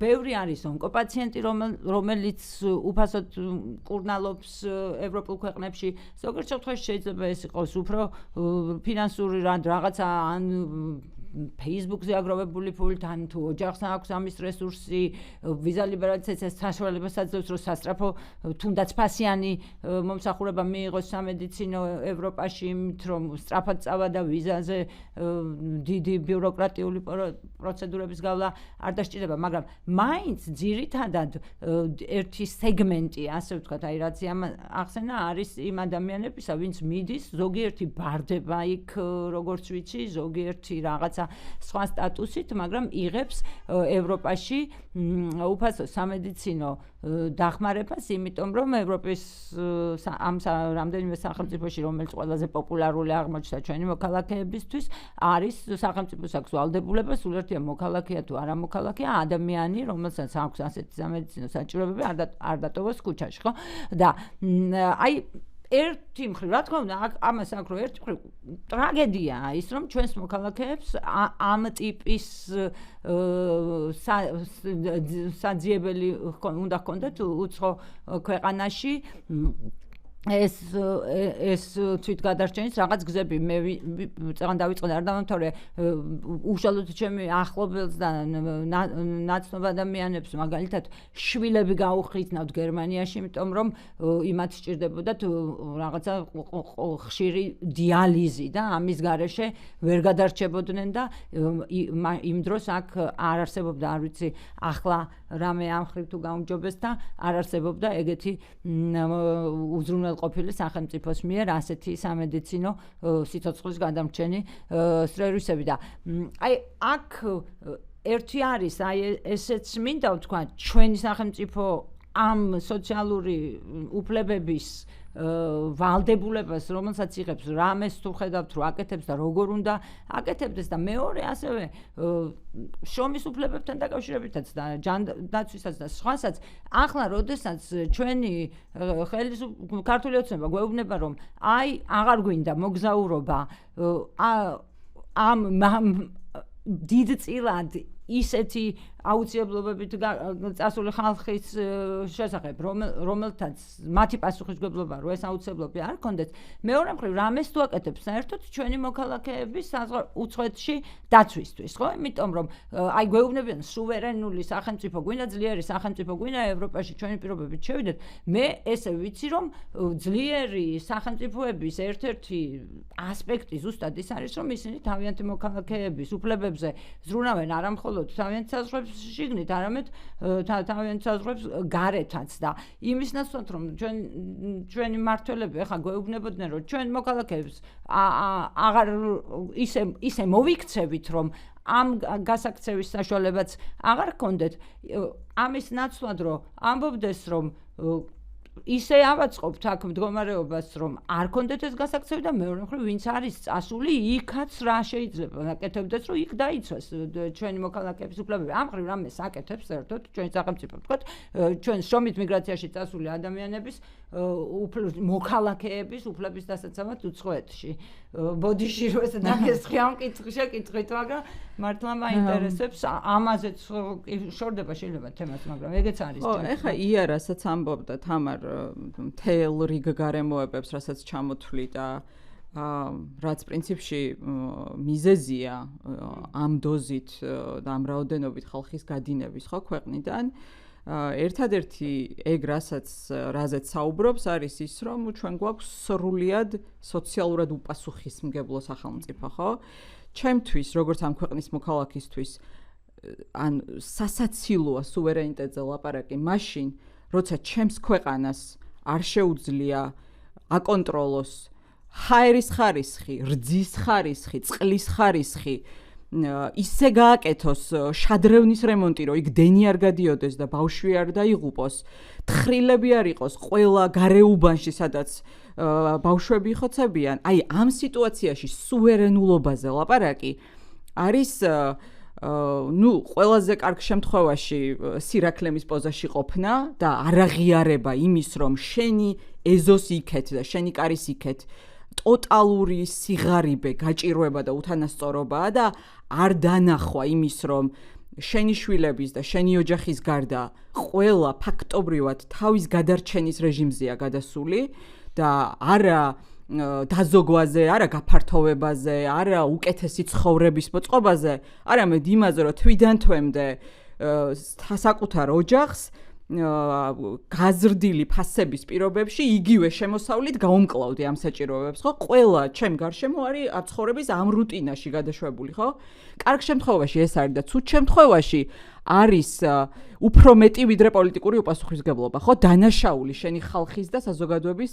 ბევრი არის ონკოპაციენტი რომელიც უფასოდ კურნალობს ევროპულ ქვეყნებში ზოგიერთ შემთხვევაში შეიძლება ეს იყოს უფრო ფინანსური რაღაცა ან Facebook-ზე აგროვებული ფულით ან თუ ოჯახს აქვს ამის რესურსი ვიზა ლიბერალიზაციას საშუალებას აძლევს რომ სასწრაფო თუნდაც ფასიანი მომსახურება მიიღოს სამედიცინო ევროპაში იმით რომ სწრაფად წავა და ვიზაზე დიდი ბიუროკრატიული პროცედურების გავლა არ დასჭირდება მაგრამ მაინც ძირითადად ერთი სეგმენტი ასე ვთქვათ აი რაც ახსენა არის იმ ადამიანებისა ვინც მიდის ზოგიერთი ბარდება იქ როგორც ვიცი ზოგიერთი რაღაცა სხვა სტატუსით, მაგრამ იღებს ევროპაში უფასო სამედიცინო დახმარებას, იმიტომ რომ ევროპის ამ რამდენიმე სახელმწიფოში, რომელიც ყველაზე პოპულარული აღმოჩნდა ჩვენი მოქალაქეებისთვის, არის სახელმწიფოს აქვს ვალდებულება, სულ ერთია მოქალაქეა თუ არა მოქალაქეა, ადამიანი, რომელსაც აქვს ასეთი სამედიცინო საჭიროებები, არ დატოვოს ქუჩაში, ხო? და აი ერთი მხრივ, რა თქმა უნდა, ამას აქ რო ერთი მხრივ ტრაგედიაა ის, რომ ჩვენს მოქალაქეებს ამ ტიპის საძიებელი უნდა ჰქონდეთ უცხო ქვეყანაში ეს თვით გადარჩენის რაღაც გზები მე წეგან დავიწყე არ დავამთავრე უშუალოდ ჩემი ახლობელს და ნაცნობ ადამიანებს მაგალითად შვილები გაუხიზნავთ გერმანიაში იმიტომ რომ იმათ სჭირდებოდათ რაღაცა ხშირი დიალიზი და ამის გარეშე ვერ გადარჩებოდნენ და იმ დროს აქ არ არსებობდა არ ვიცი ახლა რამე ამ ხრივ თუ გაუმჯობეს და არ არსებობდა ეგეთი უზრუნველყოფილი სახელმწიფოს მიერ ასეთი სამედიცინო სიცოცხლის გადამრჩენი სერვისები და აი აქ ერთი არის აი ესეც მინდა ვთქვა ჩვენი სახელმწიფო ამ სოციალური უფლებების ვალდებულებას რომელსაც იღებს რამეს თუ ხედავთ რომ აკეთებს და როგორ უნდა აკეთებდეს და მეორე ასევე შრომის უფლებებთან დაკავშირებითაც და ჯანდაცვისაც და სხვასაც ახლა როდესაც ჩვენი ქართული ოცნება გვეუბნება რომ აი აღარ გვინდა მოგზაურობა ამ დიდწილად ისეთი აუცილებლობებით წასული ხალხის შესახებ რომელთაც მათი პასუხისმგებლობა რო ეს აუცილებლობები არ კონდეთ მეორე მხრივ რამეს თუ აკეთებს საერთოდ ჩვენი მოქალაქეების უცხოეთში დაცვისთვის ხო იმიტომ რომ აი გვეუბნებიან სუვერენული სახელმწიფო გვინდა ძლიერი სახელმწიფო გვინდა ევროპაში ჩვენი პირობებით შევიდეთ მე ესე ვიცი რომ ძლიერი სახელმწიფოების ერთ-ერთი ასპექტი ზუსტად ის არის რომ ისინი თავიანთი მოქალაქეების უფლებებზე ზრუნავენ არა მხოლოდ თავიანთ საზღვრებს შიგნით, არამედ თავიანთ საზღვრებს გარეთაც და იმის ნაცვლად რომ ჩვენი მმართველები ახლა გვეუბნებოდნენ რომ ჩვენ მოქალაქეებს აღარ ისე მოვიქცევით რომ ამ გასაქცევის საშუალებაც აღარ გქონდეთ ამის ნაცვლად რომ ამბობდეს რომ ისე ავაწყობთ აქ მდგომარეობას რომ არ გქონდეთ ეს გასაქცევი და მეორე მხრივ ვინც არის წასული იქაც რა შეიძლება აკეთებდეს რომ იქ დაიცვას ჩვენი მოქალაქეების უფლებები ამ მხრივ რამეს აკეთებს საერთოდ ჩვენი სახელმწიფო ვთქვათ ჩვენ შრომით მიგრაციაში წასული ადამიანების მოქალაქეების უფლების დასაცავად უცხოეთში ბოდიში რო ესე დაგესხი ამ შეკითხვით მაგრამ მართლა მაინტერესებს ამაზეც შორდება შეიძლება თემას მაგრამ ეგეც არის ეხა იარასაც ამბობდა თამარ მთელ რიგ გარემოებებს რასაც ჩამოთვლი და რაც პრინციპში მიზეზია ამ დოზით და ამ რაოდენობით ხალხის გადინების ხო ქვეყნიდან ერთადერთი ეგ რაზეც საუბრობს არის ის რომ ჩვენ გვაქვს სრულიად სოციალურად უპასუხისმგებლო სახელმწიფო ხო ჩემთვის როგორც ამ ქვეყნის მოქალაქისთვის ან სასაცილოა სუვერენიტეტზე ლაპარაკი მაშინ როცა ჩემს ქვეყანას არ შეუძლია აკონტროლოს ჰაერის ხარისხი, რძის ხარისხი, წყლის ხარისხი ისე გააკეთოს შადრევნის რემონტი, რომ იქ დენი არ გადიოდეს და ბავშვი არ დაიღუპოს, თხრილები არ იყოს ყველა გარეუბანში, სადაც ბავშვები ხოცებიან. აი, ამ სიტუაციაში სუვერენულობაზე ლაპარაკი არის ყველაზე კარგ შემთხვევაში სირაქლემის პოზაში ყოფნა და არაღიარება იმის, რომ შენი ეზოს იქეთ და შენი კარის იქეთ ტოტალური სიღარიბე, გაჭირვება და უთანასწორობაა და არ დანახვა იმის, რომ შენი შვილების და შენი ოჯახის გარდა ყველა ფაქტობრივად თავის გადარჩენის რეჟიმზეა გადასული და არა დაზოგვაზე, არა გაფართოვებაზე, არა უკეთესი ცხოვრების მოწყობაზე, არამედ იმაზე, რომ თვიდან თვემდე საკუთარ ოჯახს გაზრდილი ფასების პირობებში იგივე შემოსავლით გაუმკლავდი ამ საჭიროებებს, ხო? ყველა ჩემ გარშემო არის ცხოვრების ამ რუტინაში გადაშვებული, ხო? კარგ შემთხვევაში ეს არის და ცუდ შემთხვევაში არის უფრო მეტი ვიდრე პოლიტიკური უპასუხისმგებლობა, ხო? დანაშაული შენი ხალხის და საზოგადოების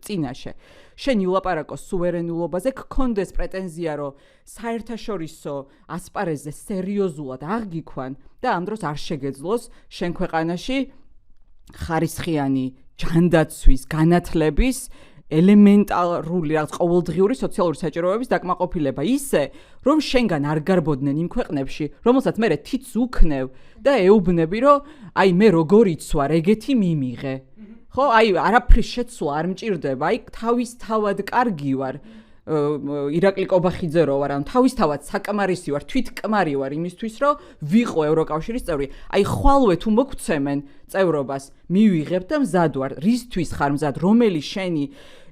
წინაშე. შენი ულაპარაკო სუვერენულობაზე, გქონდეს პრეტენზია, რომ საერთაშორისო ასპარეზზე სერიოზულად აღგიქვან და ამ დროს არ შეგეძლოს შენ ქვეყანაში ხარისხიანი ჯანდაცვის, განათლების ელემენტარული რაღაც ყოველდღიური სოციალური საჭიროებების დაკმაყოფილება ისე, რომ შენგან არ გარბოდნენ იმ ქვეყნებში, რომელსაც მე თიც უქნევ და ეუბნები, რომ აი მე როგორ იცვარ, ეგეთი მიმიღე. ხო, აი არაფრის შეცვლა არ მჭირდება, აი თავისთავად კარგი ვარ. ირაკლი კობახიძე რო ვარ, ანუ თავისთავად საკმარისი ვარ, თვითკმარი ვარ იმისთვის, რომ ვიყო ევროკავშირის წევრი. აი ხვალვე თუ მოგცემენ წევრობას, მივიღებ და მზად ვარ. რისთვის ხარ მზად? რომელი შენი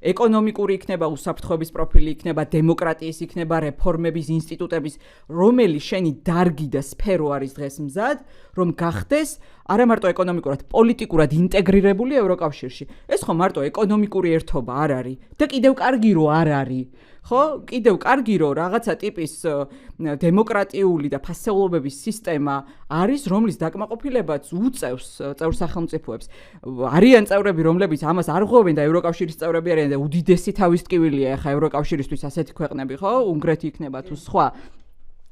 ეკონომიკური იქნება, უსაფრთხოების პროფილი იქნება, დემოკრატიის იქნება, რეფორმების ინსტიტუტების, რომელი შენი დარგი და სფერო არის დღეს მზად, რომ გახდეს არა მარტო ეკონომიკურად, პოლიტიკურად ინტეგრირებული ევროკავშირში. ეს ხო მარტო ეკონომიკური ერთობა არ არის და კიდევ კარგი რო არ არის. ხო, კიდევ კარგი რო რაღაცა ტიპის დემოკრატიული და ფასეულობების სისტემა არის, რომლის დაკმაყოფილებაც უწევს წევრ სახელმწიფოებს. არიან წევრები, რომლებიც ამას არ ღვევენ და ევროკავშირის წევრები არიან და უდიდესი თავის ტკივილია ახლა ევროკავშირისთვის ასეთი ქვეყნები, ხო? უნგრეთი იქნება თუ სხვა.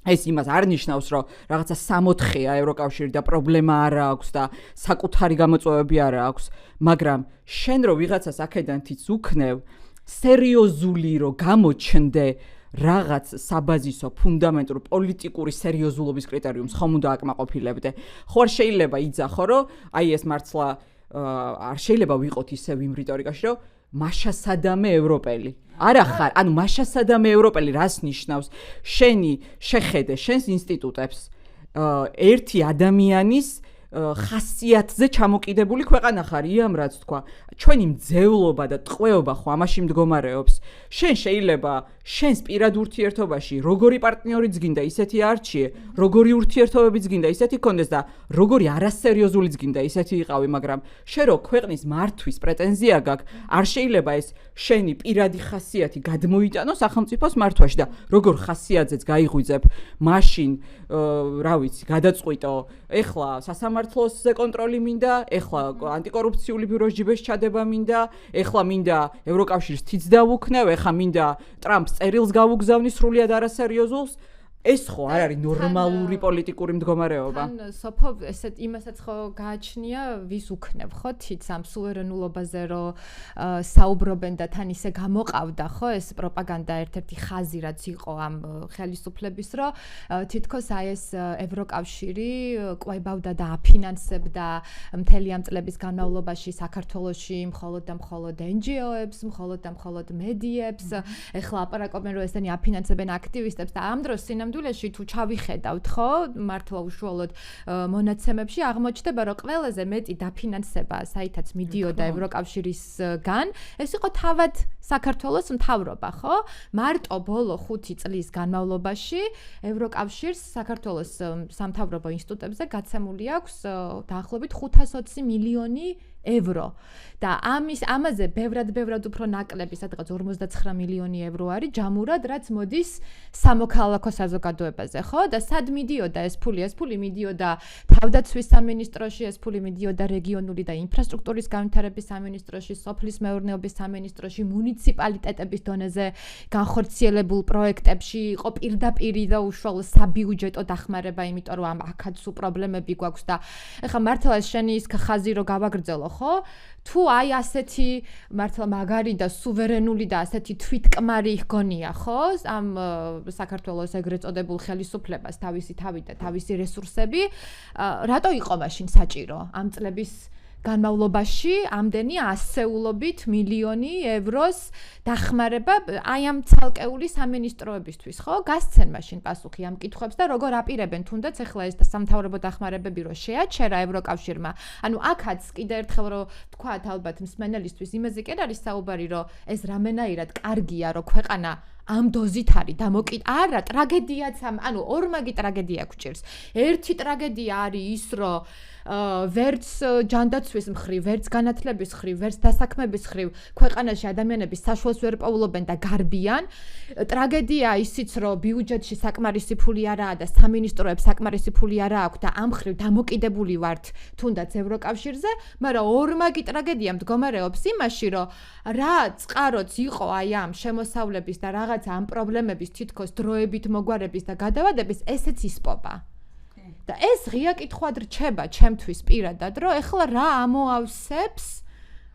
ეს იმას არ ნიშნავს, რომ რაღაცა 64-ია ევროკავშირი და პრობლემა არ აქვს და საკუთარი გამოწვევები არ აქვს, მაგრამ შენ რო ვიღაცას აქედან თიც უქნევ, სერიოზული რო გამოჩნდე რაღაც საბაზისო ფუნდამენტურ პოლიტიკური სერიოზულობის კრიტერიუმს ხომ უნდა აკმაყოფილებდე. ხო არ შეიძლება იძახო, რომ აი ეს მართლა არ შეიძლება ვიყოთ ისევ იმ რიტორიკაში, რომ მაშასადამე ევროპელი. არა ხარ, ანუ მაშასადამე ევროპელი რას ნიშნავს? შენი შეხედე შენს ინსტიტუტებს ერთი ადამიანის ხასიათზე ჩამოკიდებული ქვეყანა ხარ, იამ რაც თქვა. ჩვენი მძევლობა და ტყვეობა ხო ამაში მდგომარეობს. შენ შეიძლება შენს პირად ურთიერთობაში როგორი პარტნიორიც გინდა ისეთი არჩიე, როგორი ურთიერთობებიც გინდა ისეთი კონდეს და როგორი არასერიოზულიც გინდა ისეთი იყავი, მაგრამ შენ რო ქვეყნის მართვის პრეტენზია გაქვს, არ შეიძლება ეს შენი პირადი ხასიათი გადმოიტანო სახელმწიფოს მართვაში და როგორ ხასიათზეც გაიღვიძებ, მაშინ რა ვიცი, გადაწყვიტო, ეხლა სასამართლოზე კონტროლი მინდა, ეხლა ანტიკორუფციული ბიუროს ჯიბეში ჩადება მინდა, ეხლა მინდა ევროკავშირს თიც დავუქნევ, ეხლა მინდა ტრამპს წერილს გავუგზავნი სრულიად არასერიოზულს. ეს ხო არ არის ნორმალური პოლიტიკური მდგომარეობა. თან სოფო ესეთ იმასაც ხო გააჩნია ვის უქნებ ხო თიც ამ სუვერენულობაზე რომ საუბრობენ და თან ისე გამოყავდა ხო ეს პროპაგანდა ერთ-ერთი ხაზი რაც იყო ამ ხელისუფლების რომ თითქოს აი ეს ევროკავშირი ყვებავდა და აფინანსებდა მთელი ამ წლების განმავლობაში საქართველოში მხოლოდ და მხოლოდ NGO-ებს, მხოლოდ და მხოლოდ მედიებს, ეხლა აპარაკობენ რომ ესენი აფინანსებენ აქტივისტებს და ამ დროს სინამდვილეში თუ ჩავიხედავთ ხო მართლა უშუალოდ მონაცემებში აღმოჩნდება რომ ყველაზე მეტი დაფინანსება საითაც მიდიოდა ევროკავშირისგან ეს იყო თავად საქართველოს მთავრობა ხო მარტო ბოლო 5 წლის განმავლობაში ევროკავშირს საქართველოს სამთავრობო ინსტიტუტებზე გაცემული აქვს დაახლოებით 520 მილიონი ევრო და ამაზე ბევრად უფრო ნაკლები სადღაც 59 მილიონი ევრო არის ჯამურად რაც მოდის სამოქალაქო საზოგადოებაზე ხო და სად მიდიოდა ეს ფული მიდიოდა თავდაცვის სამინისტროში ეს ფული მიდიოდა რეგიონული და ინფრასტრუქტურის განვითარების სამინისტროში სოფლის მეურნეობის სამინისტროში მუნიციპალიტეტების დონეზე განხორციელებულ პროექტებში იყო პირდაპირ და უშუალო საბიუჯეტო დახმარება იმიტომ რომ აქაც სულ პრობლემები გვაქვს და ეხლა მართლა შენი ის ხაზი რო გავაგრძელო ხო თუ აი ასეთი მართლა მაგარი და სუვერენული და ასეთი თვითკმარი გონია ხო ამ საქართველოს ეგრეთ წოდებულ ხელისუფლებას თავისი თავი და თავისი რესურსები რატო იყო მაშინ საჭირო ამ წლების განმავლობაში ამდენი ასეულობით მილიონი ევროს დახმარება აი ამ ცალკეული სამინისტროებისთვის ხო გასცენ მაშინ პასუხი ამ კითხვებს და როგორ აპირებენ თუნდაც ეხლა ეს სამთავრობო დახმარებები რო შეაჩერა ევროკავშირმა ანუ აქაც კიდე ერთხელ რო თქვათ ალბათ მსმენელისთვის იმაზე კი არის საუბარი რომ ეს რამენაირად კარგია რომ ქვეყანა ამ დოზით არის არა ტრაგედიაც ანუ ორმაგი ტრაგედია გვჭირს ერთი ტრაგედია არის ის რომ ვერც ჯანდაცვის მხრივ, ვერც განათლების მხრივ, ვერც დასაქმების მხრივ ქვეყანაში ადამიანები საშუალს ვერ პოულობენ და გარბიან. ტრაგედია ისიც, რომ ბიუჯეტში საკმარისი ფული არაა და სამინისტროებს საკმარისი ფული არა აქვს და ამ მხრივ დამოკიდებული ვართ თუნდაც ევროკავშირზე, მაგრამ ორმაგი ტრაგედია მდგომარეობს იმაში, რომ რა წყაროც იყო აი ამ შემოსავლების და რაღაცა ამ პრობლემების თითქოს დროებით მოგვარების და გადავადების ესეც ისპობა. და ეს ღია კითხვად რჩება ჩემთვის პირადად, რომ ეხლა რა ამოავსებს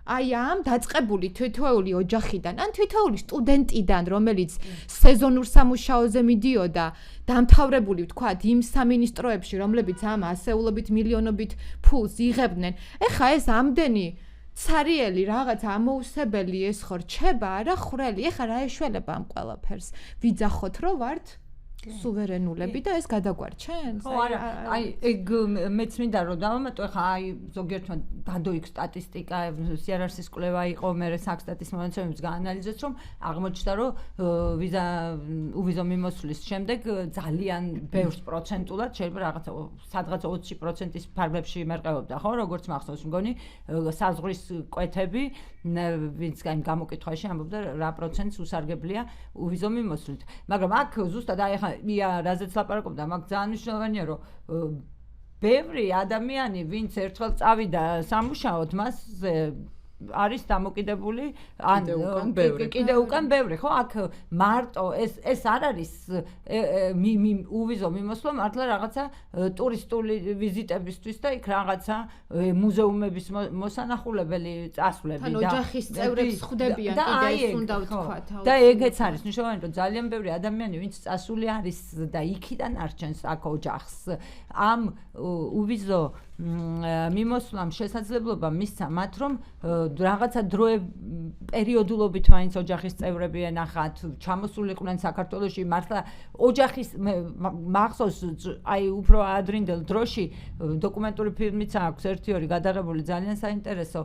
აი ამ დაწყებული თითოეული ოჯახიდან, ან თითოეული სტუდენტიდან, რომელიც სეზონურ სამუშაოზე მიდიოდა, დამთავრებული ვთქვათ იმ სამინისტროებში, რომლებიც ამ ასეულობით მილიონობით ფულს იღებდნენ. ეხლა ეს ამდენი ცარიელი რაღაცა ამოუსებელი ეს ხო რჩება არა ხრელი ეხა რა ეშველება ამ ყველაფერს ვიძახოთ რომ ვართ სუვერენულები და ეს გადაგვარჩენს? ხო, არა, ეგ მეც მინდა რომ დავამატო, ხა ზოგიერთმა დადოიქ სტატისტიკა, CRRC-ის კვლევა იყო, მე საქსტატის მონაცემებს გაანალიზეს, რომ აღმოჩნდა, რომ ვიზა უვიზო მიმოსვლის შემდეგ ძალიან ბევრს პროცენტულად შეიძლება რაღაცა სადღაც 20%-ის ფარგლებში იმერყეობდა, ხო, როგორც მახსოვს, მგონი საზღვრის კვეთები, ვინც გამოკითხვაში ამბობდა რა პროცენტს usargeblია უვიზო მიმოსვლით. მაგრამ აქ ზუსტად აი ხა რაზეც ლაპარაკობდა, მაგ ძალიან მნიშვნელოვანია, რომ ბევრი ადამიანი, ვინც ერთხელ წავიდა სამუშაოდ, მას არის დამოკიდებული ან კიდე უკან ბევრი, ხო? აქ მარტო ეს არ არის უვიზო მიმოსვლა, მართლა რაღაცა ტურისტული ვიზიტებისთვის და იქ რაღაცა მუზეუმების მოსანახულებელი წასვლები და ოჯახის წევრებს ხვდებიან კიდე ეს უნდა ვთქვათ. და ეგეც არის მნიშვნელოვანი, რომ ძალიან ბევრი ადამიანი, ვინც წასული არის და იქიდან არჩენს აქ ოჯახს, ამ უვიზო მიმოსვლამ შესაძლებლობა მისცა მათ, რომ რაღაცა პერიოდულობით მაინც ოჯახის წევრები ენახათ, ჩამოსულიყვნენ საქართველოში, მართლა ოჯახის მახსოვს აი უფრო ადრინდელ დროში დოკუმენტური ფილმიც აქვს, 1-2 გადაღებული, ძალიან საინტერესო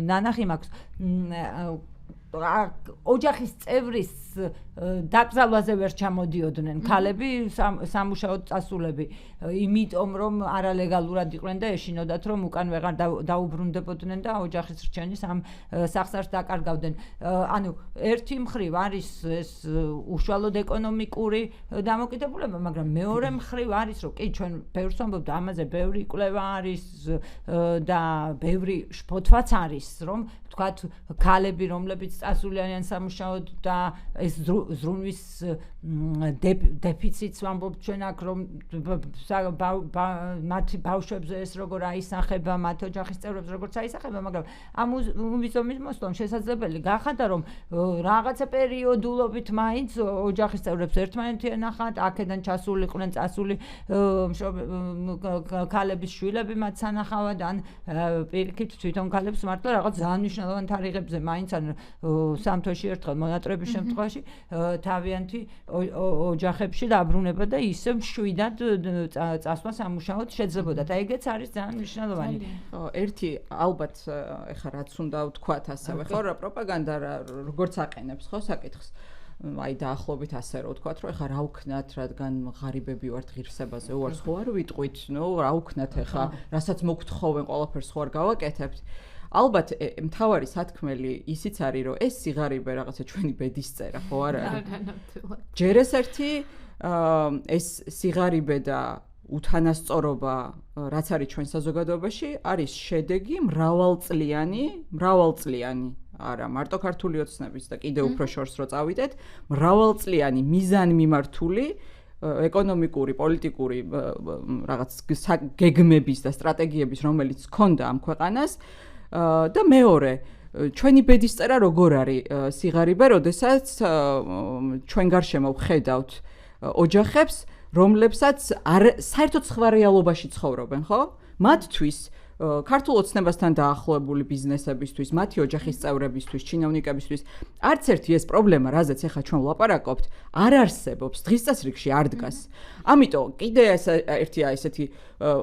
ნანახი მაქვს. ოჯახის წევრის დაკრძალვაზე ვერ ჩამოდიოდნენ ქალები, სამუშაოდ წასულები, იმიტომ რომ არალეგალურად იყვნენ და ეშინოდათ, რომ უკან ვეღარ დაუბრუნდებოდნენ და ოჯახის რჩენის ამ სახსარს დაკარგავდნენ. ანუ ერთი მხრივ არის ეს უშუალოდ ეკონომიკური დამოკიდებულება, მაგრამ მეორე მხრივ არის, რომ კი ჩვენ ბევრს ვამბობთ, ამაზე ბევრი კვლევა არის და ბევრი შფოთვაც არის, რომ თქვათ ქალები, რომლებიც წასული არიან სამუშაოდ და ეს ზრუნვის დეფიციტს ვამბობთ ჩვენ აქ, რომ მათი ბავშვებზე ეს როგორ აისახება, მათ ოჯახის წევრებს როგორც აისახება, მაგრამ ამ უვიზო მიმოსვლამ შესაძლებელი გახადა, რომ რაღაცა პერიოდულობით მაინც ოჯახის წევრებს ერთმანეთი ენახათ, აქედან ჩასულიყვნენ წასული ქალების შვილები მათ სანახავად, ან პირიქით თვითონ ქალებს მართლა რაღაც ძალიან მნიშვნელოვან თარიღებზე მაინც ან სამთოში ერთხელ მონატრების შემთხვევაში თავიანთი ოჯახებში დაბრუნება და ისე მშვიდად წასვლა სამუშაოდ შეძლებოდა და ეგეც არის ძალიან მნიშვნელოვანი. ხო, ერთი ალბათ ეხლა რაც უნდა ვთქვათ ასევე, ხო, რა პროპაგანდა როგორც აყენებს, ხო, საკითხს. აი დაახლოებით ასე რომ ვთქვათ, რომ ეხლა რა ვქნათ, რადგან ღარიბები ვართ ღირსებაზე, უარს ხო არ ვიტყვით, ნუ რა ვქნათ ეხლა, რასაც მოგთხოვენ, ყველაფერს ხო არ გავაკეთებთ. ალბათ მთავარი სათქმელი ისიც არის, რომ ეს სიღარიბე რაღაცა ჩვენი ბედისწერა, ხო არ არის? ჯერ ეს ერთი ეს სიღარიბე და უთანასწორობა, რაც არის ჩვენ საზოგადოებაში, არის შედეგი მრავალწლიანი, არა, მარტო ქართული ოცნების და კიდევ უფრო შორს რო წავიდეთ, მრავალწლიანი მიზანმიმართული ეკონომიკური, პოლიტიკური რაღაც გეგმების და სტრატეგიების, რომელიც ჰქონდა ამ ქვეყანას და მეორე, ჩვენი ბედისწერა როგორ არის სიღარიბე, როდესაც ჩვენ გარშემო ვხედავთ ოჯახებს, რომლებსაც საერთოდ სხვა რეალობაში ცხოვრობენ, ხო? მათთვის ქართულ ოცნებასთან დაახლოებული ბიზნესებისთვის, მათი ოჯახის წევრებისთვის, ჩინოვნიკებისთვის, არც ერთი ეს პრობლემა, რაზეც ახლა ჩვენ ვლაპარაკობთ, არ არსებობს, დღის წესრიგში არ დგას. ამიტომ კიდე ერთია ესეთი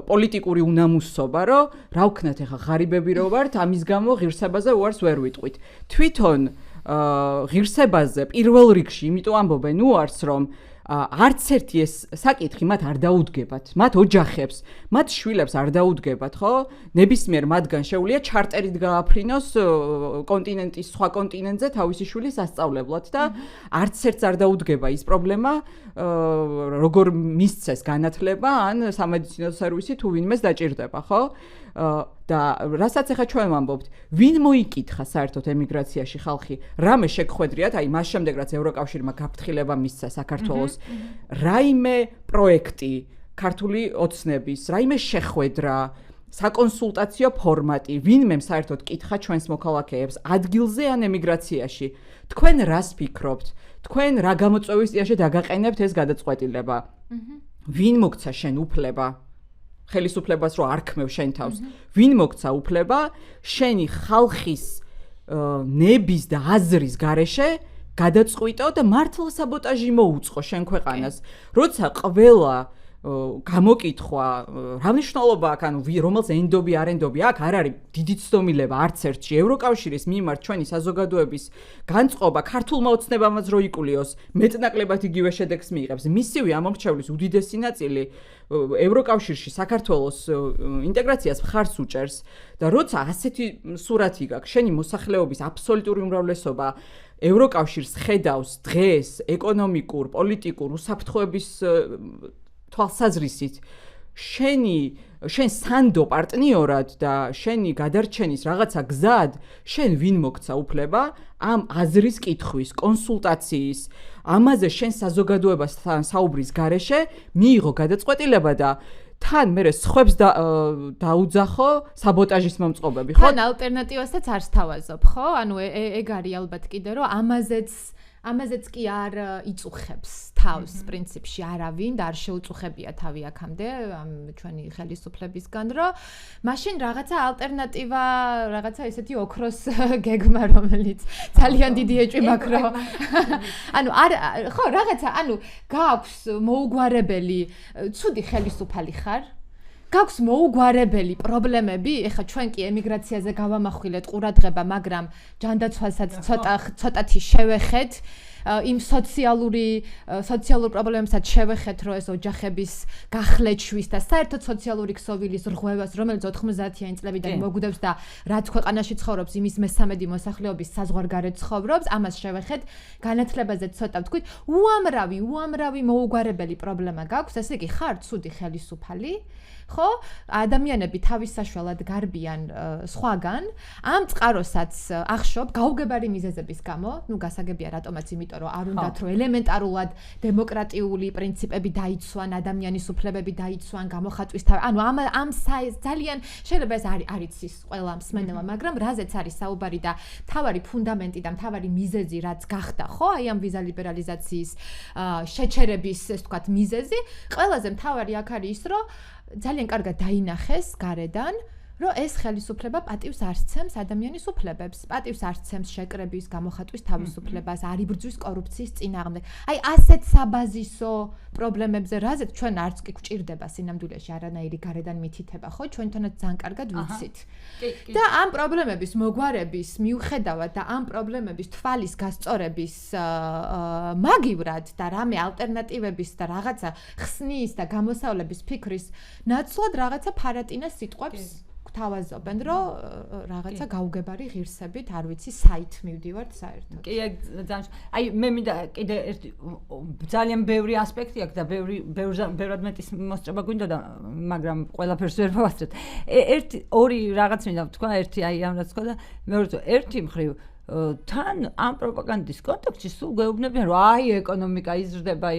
პოლიტიკური უნამუსობა, რომ რა ვქნათ ახლა ღარიბები რო ვართ, ამის გამო ღირსებაზე უარს ვერ ვიტყვით. თვითონ ღირსებაზე პირველ რიგში, იმიტომ ამბობენ უარს, რომ არც ერთი ეს საკითხი მათ არ დაუდგებათ, მათ ოჯახებს, მათ შვილებს არ დაუდგებათ, ხო? ნებისმიერ მათგან შეუძლია ჩარტერით გააფრინოს კონტინენტის სხვა კონტინენტზე თავისი შვილის სასწავლებლად და არც ერთს არ დაუდგება ის პრობლემა, როგორ მისცეს განათლება ან სამედიცინო სერვისი თუ ვინმეს დაჭირდება, ხო? და რასაც ახლა ჩვენ ვამბობთ, ვინ მოიკითხა საერთოდ ემიგრაციაში ხალხი, რამე შეგხვედრიათ, აი მას შემდეგ რაც ევროკავშირმა გაფრთხილება მისცა საქართველოს, რაიმე პროექტი ქართული ოცნების, რაიმე შეხვედრა, საკონსულტაციო ფორმატი, ვინმე საერთოდ კითხა ჩვენს მოქალაქეებს ადგილზე ან ემიგრაციაში, თქვენ რას ფიქრობთ, თქვენ რა გამოწვევის წინაშე დაგაყენებთ ეს გადაწყვეტილება, ვინ მოგცა შენ უფლება ხელისუფლებას რო არქმევ შენ თავს. ვინ მოგცა უფლება შენი ხალხის ნების და აზრის გარეშე გადაწყვიტო და მართლა საბოტაჟი მოუწყო შენ ქვეყანას. როცა ყველა გამოკითხვა რა მნიშვნელობა აქვს ანუ რომელს ენდობი არენდობი აქ არ არის დიდი ცდომილება არც ერთში ევროკავშირის მიმართ ჩვენი საზოგადოების განწყობა ქართულმა ოცნებამაც რო იკულიოს მეტნაკლებად იგივე შედეგს მიიღებს მისივე ამომრჩევლის უდიდესი ნაწილი ევროკავშირში საქართველოს ინტეგრაციას მხარს უჭერს და როცა ასეთი სურათი გაქვს შენი მოსახლეობის აბსოლუტური უმრავლესობა ევროკავშირს ხედავს დღეს ეკონომიკურ პოლიტიკურ უსაფრთხოების თვალსაზრისით შენ სანდო პარტნიორად და შენი გადარჩენის რაღაცა გზად შენ ვინ მოგცა უფლება ამ აზრის კითხვის კონსულტაციის ამაზე შენ საზოგადოებასთან საუბრის გარეშე მიიღო გადაწყვეტილება და თან მე სხვებს დაუძახო საბოტაჟის მომწყობები ხო თან ალტერნატივასაც არ სთავაზობ ხო ანუ ეგ არის ალბათ კიდე რომ ამაზეც კი არ იწუხებს თავს პრინციპში არავინ და არ შეუწუხებია თავი აქამდე ამ ჩვენი ხელისუფლებისგან რომ მაშინ რაღაცა ალტერნატივა რაღაცა ესეთი ოქროს გეგმა რომელიც ძალიან დიდი ეჭვი მაქვს რომ ანუ ხო რაღაცა ანუ გაქვს მოუგვარებელი ცუდი ხელისუფალი ხარ გაქვს მოუგვარებელი პრობლემები ეხა ჩვენ კი ემიგრაციაზე გავამახვილეთ ყურადღება მაგრამ ჯანდაცვალსაც ცოტათი შევეხეთ იმ სოციალურ პრობლემებსაც შევეხეთ რომ ეს ოჯახების გახლეჩვის და საერთოდ სოციალური ქსოვილის რღვევას რომელიც 90-იანი წლებიდან მოგვდებს და რაც ქვეყანაში ცხოვრობს იმის მესამედი მოსახლეობის საზღვარგარეთ ცხოვრობს ამას შევეხეთ განათლებაზე ცოტა ვთქვით უამრავი მოუგვარებელი პრობლემა გაქვს ესე იგი ხარ ცუდი ხელისუფალი ხო ადამიანები თავის საშუალად გარბიან სხვაგან ამ წყაროსაც ახშობ გაუგებარი მიზეზების გამო ნუ გასაგებია რატომაც იმიტომ რომ არ უნდათ რომ ელემენტარულად დემოკრატიული პრინციპები დაიცვან ადამიანის უფლებები დაიცვან გამოხატვის თავი ანუ ამ ძალიან შეიძლება ეს არ იცის ყველა მსმენელმა მაგრამ რაზეც არის საუბარი და თავარი ფუნდამენტი და თავარი მიზეზი რაც გახდა ხო აი ამ ვიზა ლიბერალიზაციის შეჩერების ეს თქვათ მიზეზი ყველაზე მთავარი აქ არის ის რომ ძალიან კარგად დაინახეს გარედან რომ ეს ხელისუფლება პატივს არ სცემს ადამიანის უფლებებს, პატივს არ სცემს შეკრების, გამოხატვის თავისუფლებას, არ იბრძვის კორუფციის წინააღმდეგ. აი ასეთ საბაზისო პრობლემებზე რაზეც ჩვენ არც კი გვჭირდება სინამდვილეში არანაირი გარედან მითითება, ხო? ჩვენ თვითონაც ძალიან კარგად ვიცით. და ამ პრობლემების მოგვარების მიუხედავად და ამ პრობლემების თვალის გასწორების მაგივრად და რამე ალტერნატივების და რაღაცა ხსნის და გამოსავლების ფიქრის ნაცვლად რაღაცა ფარატინას სიტყვებს თავაზობენ რომ რაღაცა გაუგებარი ღირსებით არ ვიცი საით მივდივართ საერთოდ. კი ძალიან აი მე მინდა კიდე ერთი ძალიან ბევრი ასპექტი აქვს და ბევრად მეტის მოსწრება გვინდოდა მაგრამ ყველაფერს ვერ ვასწრებ. ორი რაღაც მინდა ვთქვა ერთი აი ამ რაც თქვა და მეორე ერთი მხრივ თან ამ პროპაგანდის კონტექსტში სულ გეუბნებიან რომ აი ეკონომიკა იზრდება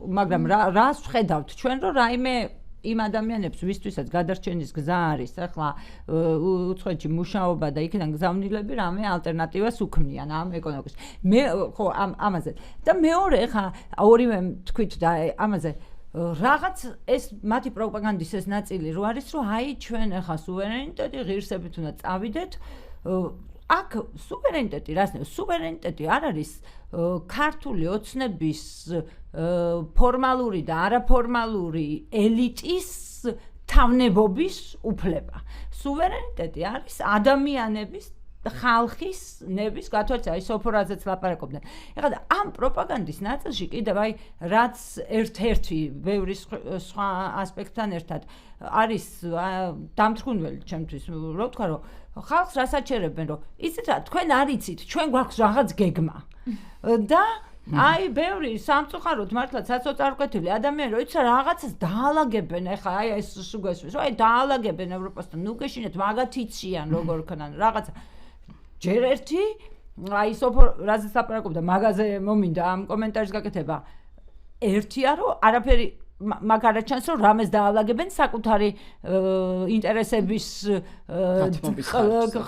მაგრამ რას ვხედავთ ჩვენ რომ რაიმე იმ ადამიანებს ვისთვისაც გადარჩენის გზა არის ახლა უცხოეთში მუშაობა და იქიდან გზავნილები რამე ალტერნატივას უქმნიან ამ ეკონომიკის მე ხო ამაზე და მეორე ხა ორივე თქვით და ამაზე რაღაც ეს მათი პროპაგანდის ეს ნაწილი რო არის რომ აი ჩვენ ახლა სუვერენიტეტი ღირსებით უნდა წავიდეთ აქ სუვერენიტეტი რას ნება სუვერენიტეტი არ არის ქართული ოცნების ფორმალური და არაფორმალური ელიტის თავნებობის უფლება. სუვერენიტეტი არის ადამიანების ხალხის ნების გათვალისწინებით აი სოფორაზეც ლაპარაკობდნენ. ეხლა ამ პროპაგანდის ნაწილში კიდევ აი რაც ერთ-ერთი ბევრი სხვა ასპექტთან ერთად არის დამთრგუნველი ჩემთვის რო ვთქვა რომ ხალხს რას აჩერებენ რომ იცით რა თქვენ არ იცით ჩვენ გვაქვს რაღაც გეგმა და აი ბევრი სამწუხაროდ მართლა საწოწარკვეთილი ადამიანი რო იცით რაღაცას დაალაგებენ ეხლა აი ეს სუგესვის რომ აი დაალაგებენ ევროპასთან ნუ გეშინეთ მაგათ იციან როგორ ქნან რაღაცა ჯერ ერთი აი რაზეც ლაპარაკობდა მაგაზე მომინდა ამ კომენტარის გაკეთება ერთია რომ არაფერი მაგარა ჩანს რომ რამეს დაალაგებენ საკუთარი ინტერესების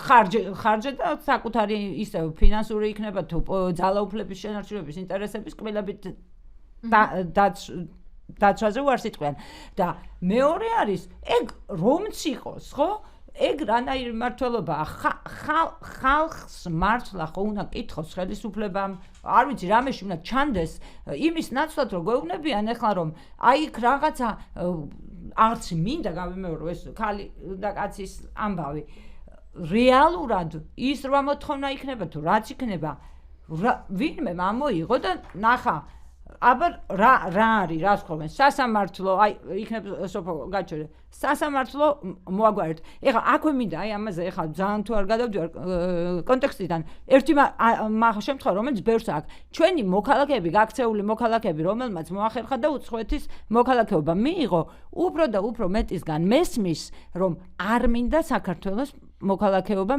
ხარჯი და საკუთარი ისე ფინანსური იქნება თუ ძალაუფლების შენარჩუნების ინტერესების კბილებით დაცვაზე უარს იტყვიან და მეორე არის ეგ რომც იყოს ხო ეგ რანაირი მართლობაა ხალხს მართლა ხო უნდა კითხოს ხელისუფლებამ არ ვიცი რამეში უნდა ჩანდეს იმის ნაცვლად რომ გვეუბნებიან ახლა რომ აი იქ რაღაცა არც მინდა გავიმეორო ეს ქალი და კაცის ამბავი რეალურად ის რა მოთხოვნა იქნება თუ რაც იქნება ვინმე ამოიღო და ნახა აბა რა არის რას ხოვენ სასამართლო აი იქნება სოფო გაჩერე სასამართლო მოაგვარეთ ეხლა აქვე მინდა აი ამაზე ეხლა ძალიან თუ არ გადავდივარ კონტექსტიდან ერთი შემთხვევა რომელიც ბევრს აქვს ჩვენი მოქალაქეები გაქცეული მოქალაქეები რომელმაც მოახერხა და უცხოეთის მოქალაქეობა მიიღო უფრო და უფრო მეტისგან მესმის რომ არ მინდა საქართველოს მოქალაქეობა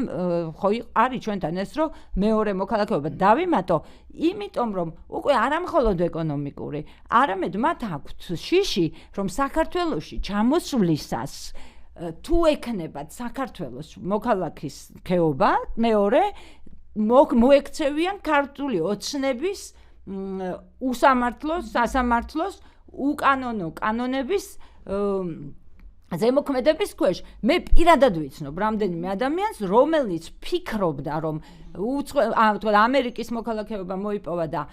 ხო არის ჩვენთან ეს რომ მეორე მოქალაქეობა დავიმატო იმიტომ რომ უკვე არა მხოლოდ ეკონომიკური არამედ მათ აქვთ შიში რომ საქართველოში ჩამოსვლისას თუ ექნებათ საქართველოს მოქალაქის ქეობა მეორე მოექცევიან ქართული ოცნების უსამართლოს სასამართლოს უკანონო კანონების ზემოქმედების ქვეშ მე პირადად ვიცნობ რამდენიმე ადამიანს რომელიც ფიქრობდა რომ ამერიკის მოქალაქეობა მოიპოვა და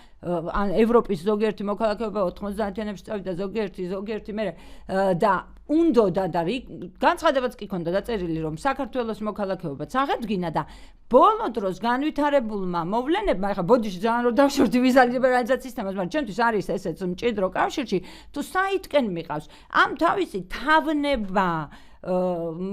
ან ევროპის ზოგიერთი მოქალაქეობა 90-იანებში წავიდა ზოგიერთი მე და უნდოდა და განცხადებაც კი ქონდა დაწერილი რომ საქართველოს მოქალაქეობაც აღედგინა და ბოლო დროს განვითარებულმა მოვლენებმა ეხლა ბოდიში ძალიან რომ დავშორდი ვიზა ლიბერალიზაციის თემას მაგრამ ჩემთვის არის ესეც მჭიდრო კავშირში თუ საითკენ მიყავს ამ თავისი თავნება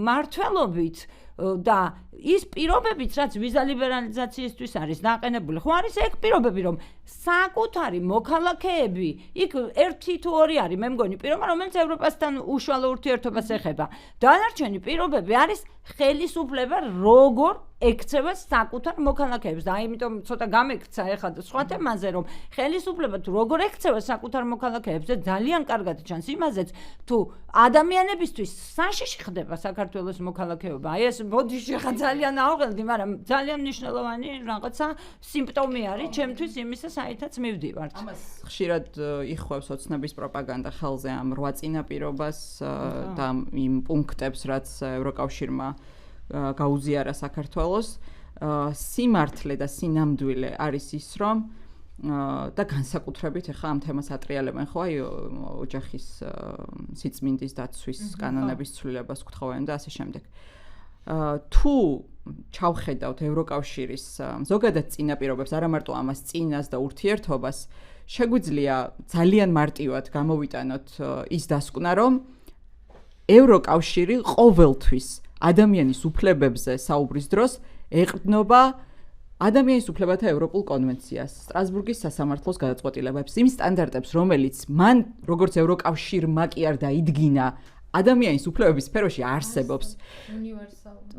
მართლობით და ის პირობებიც რაც ვიზა ლიბერალიზაციისთვის არის დაყენებული ხო არის ეგ პირობები რომ საკუთარი მოქალაქეები იქ ერთი თუ ორი არის მე მგონი პირობა რომელიც ევროპასთან უშუალო ურთიერთობას ეხება დანარჩენი პირობები არის ხელისუფლება როგორ ექცევა საკუთარ მოქალაქეებს და ამიტომ ცოტა გამექცა ეხლა სხვა თემაზე რომ ხელისუფლება თუ როგორ ექცევა საკუთარ მოქალაქეებს და ძალიან კარგად ჩანს იმაზეც თუ ადამიანებისთვის საშიში ხდება საქართველოს მოქალაქეობა აი ეს ბოდიში ხა ძალიან აუღელდი მაგრამ ძალიან მნიშვნელოვანი რაღაცა სიმპტომი არის ჩემთვის იმისა საერთოდ მივდივართ ამას ხშირად იხუებს ოცნების პროპაგანდა ხელზე ამ 8 წინაპირობას და იმ პუნქტებს რაც ევროკავშირმა გაუზიარა საქართველოს სიმართლე და სინამდვილე არის ის რომ და განსაკუთრებით ახლა ამ თემას ატრიალებენ ხო აი ოჯახის სიწმინდის დაცვის კანონების ცვლილებას გთხოვენ და ასე შემდეგ თუ ჩავხედავთ ევროკავშირის ზოგადად წინაპირობებს არა მარტო ამას წინას და ურთიერთობას შეგვიძლია ძალიან მარტივად გამოვიტანოთ ის დასკვნა რომ ევროკავშირი ყოველთვის ადამიანის უფლებებზე საუბრის დროს ეყრდნობა ადამიანის უფლებათა ევროპულ კონვენციას, სტრასბურგის სასამართლოს გადაწყვეტილებებს, იმ სტანდარტებს, რომელიც მან როგორც ევროკავშირმა კი არ დაიდგინა ადამიანის უფლებების სფეროში არსებობს.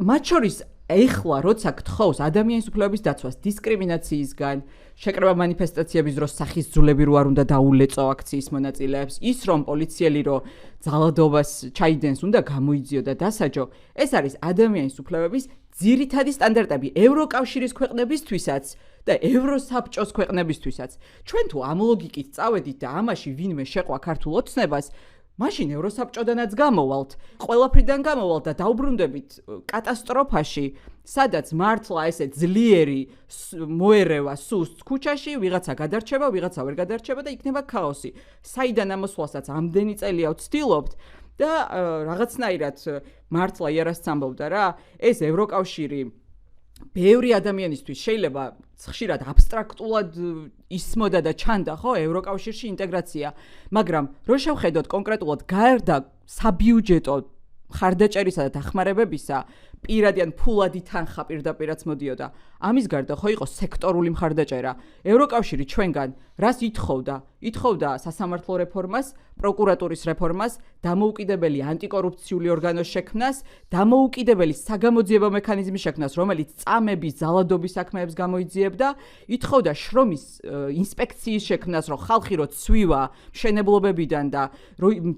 მათ შორის ეხლა როცა გთხოვს ადამიანის უფლებების დაცვას დისკრიმინაციისგან, შეკრება მანიფესტაციების დროს სახის ძვლები რო არ უნდა დაულეწო აქციის მონაწილეებს, ის რომ პოლიციელი რო ძალადობას ჩაიდენს უნდა გამოიძიო და დასაჯო, ეს არის ადამიანის უფლებების ძირითადი სტანდარტები ევროკავშირის ქვეყნებისთვისაც და ევროსაბჭოს ქვეყნებისთვისაც. ჩვენ თუ ამ ლოგიკით წავედით და ამაში ვინმე შეყვა ქართულ ოცნებას მაშინ ევროსაბჭოდანაც გამოვალთ, ყველაფრიდან გამოვალთ და დაუბრუნდებით კატასტროფაში, სადაც მართლა ესე ძლიერი მოერევა სუსტ ქუჩაში, ვიღაცა გადარჩება, ვიღაცა ვერ გადარჩება და იქნება ქაოსი. საიდან ამოსვლასაც ამდენი წელია ვცდილობთ და რაღაცნაირად მართლა იარასც ამბობდა რა, ეს ევროკავშირი ბევრი ადამიანისთვის შეიძლება ხშირად აბსტრაქტულად ისმოდა და ჩანდა ხო ევროკავშირში ინტეგრაცია, მაგრამ რო შევხედოთ კონკრეტულად გარდა საბიუჯეტო ხარდაჭერისა და დახმარებებისა პირადი ან ფულადი თანხა პირდაპირაც მოდიოდა. ამის გარდა ხო იყო სექტორული მხარდაჭერა. ევროკავშირი ჩვენგან რას ითხოვდა? ითხოვდა სასამართლო რეფორმას, პროკურატურის რეფორმას, დამოუკიდებელი ანტიკორუფციული ორგანოს შექმნას, დამოუკიდებელი საგამოძიებო მექანიზმის შექმნას, რომელიც წამების, ძალადობის საქმეებს გამოიძიებდა, ითხოვდა შრომის ინსპექციის შექმნას, რომ ხალხი რო ცვივა მშენებლობებიდან და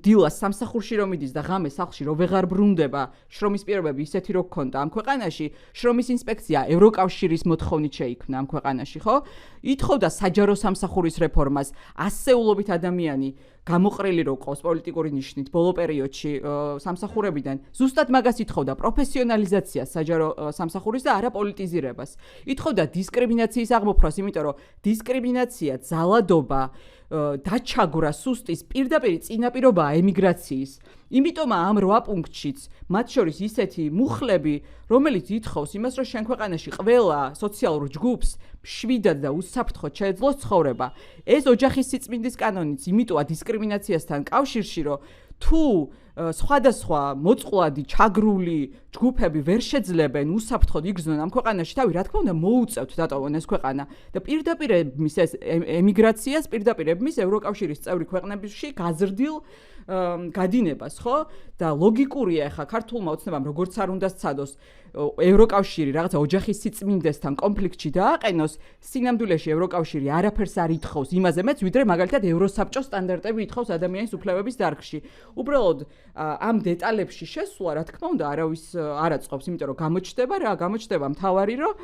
დილას სამსახურში რომ მიდის და ღამე სახლში რო ვეღარ ბრუნდება, შრომის პირობები ისეთი რო გქონდა ამ ქვეყანაში, შრომის ინსპექცია ევროკავშირის მოთხოვნით შეიქმნა ამ ქვეყანაში, ხო? ითხოვდა საჯარო სამსახურის რეფორმას, ასეულობით ადამიანი გამოყრილი რო ყავს პოლიტიკური ნიშნით ბოლო პერიოდში სამსახურებიდან, ზუსტად მაგას ითხოვდა პროფესიონალიზაციას საჯარო სამსახურის და არა პოლიტიზირებას. ითხოვდა დისკრიმინაციის აღმოფხვრას, იმიტომ რომ დისკრიმინაცია, ძალადობა, დაჩაგვრა სუსტის პირდაპირ წინაპირობაა ემიგრაციის. იმიტომ ამ 8 პუნქტშიც მათ შორის ისეთი მუხლები, რომელიც ითხოვს იმას, რომ შენ ქვეყანაში ყველა სოციალურ ჯგუფს მშვიდად და უსაფრთხოდ შეეძლოს ცხოვრება. ეს ოჯახის სიწმინდის კანონიც იმიტოა დისკრიმინაციასთან კავშირში, რომ თუ სხვადასხვა მოწყვლადი ჩაგრული ჯგუფები ვერ შეძლებენ უსაფრთხოდ იგრძნონ ამ ქვეყანაში თავი, რა თქმა უნდა, მოუწევთ დატოვონ ეს ქვეყანა და პირდაპირ ემის ეს ემიგრაციას, პირდაპირ ემის ევროკავშირის წევრი ქვეყნებში გაზრდილ გადინებას, ხო? და ლოგიკურია ახლა ქართულმა ოცნებამ როგორც არ უნდა სცადოს ევროკავშირი რაღაცა ოჯახის სიწმინდესთან კონფლიქტში დააყენოს, სინამდვილეში ევროკავშირი არაფერს არ ითხოვს იმაზე მეც, ვიდრე მაგალითად ევროსაბჭოს სტანდარტები ითხოვს ადამიანის უფლებების დარგში. უბრალოდ ამ დეტალებში შესვლა, რა თქმა უნდა, არავის არ აწყობს, იმიტომ რომ გამოჩნდება მთავარი, რომ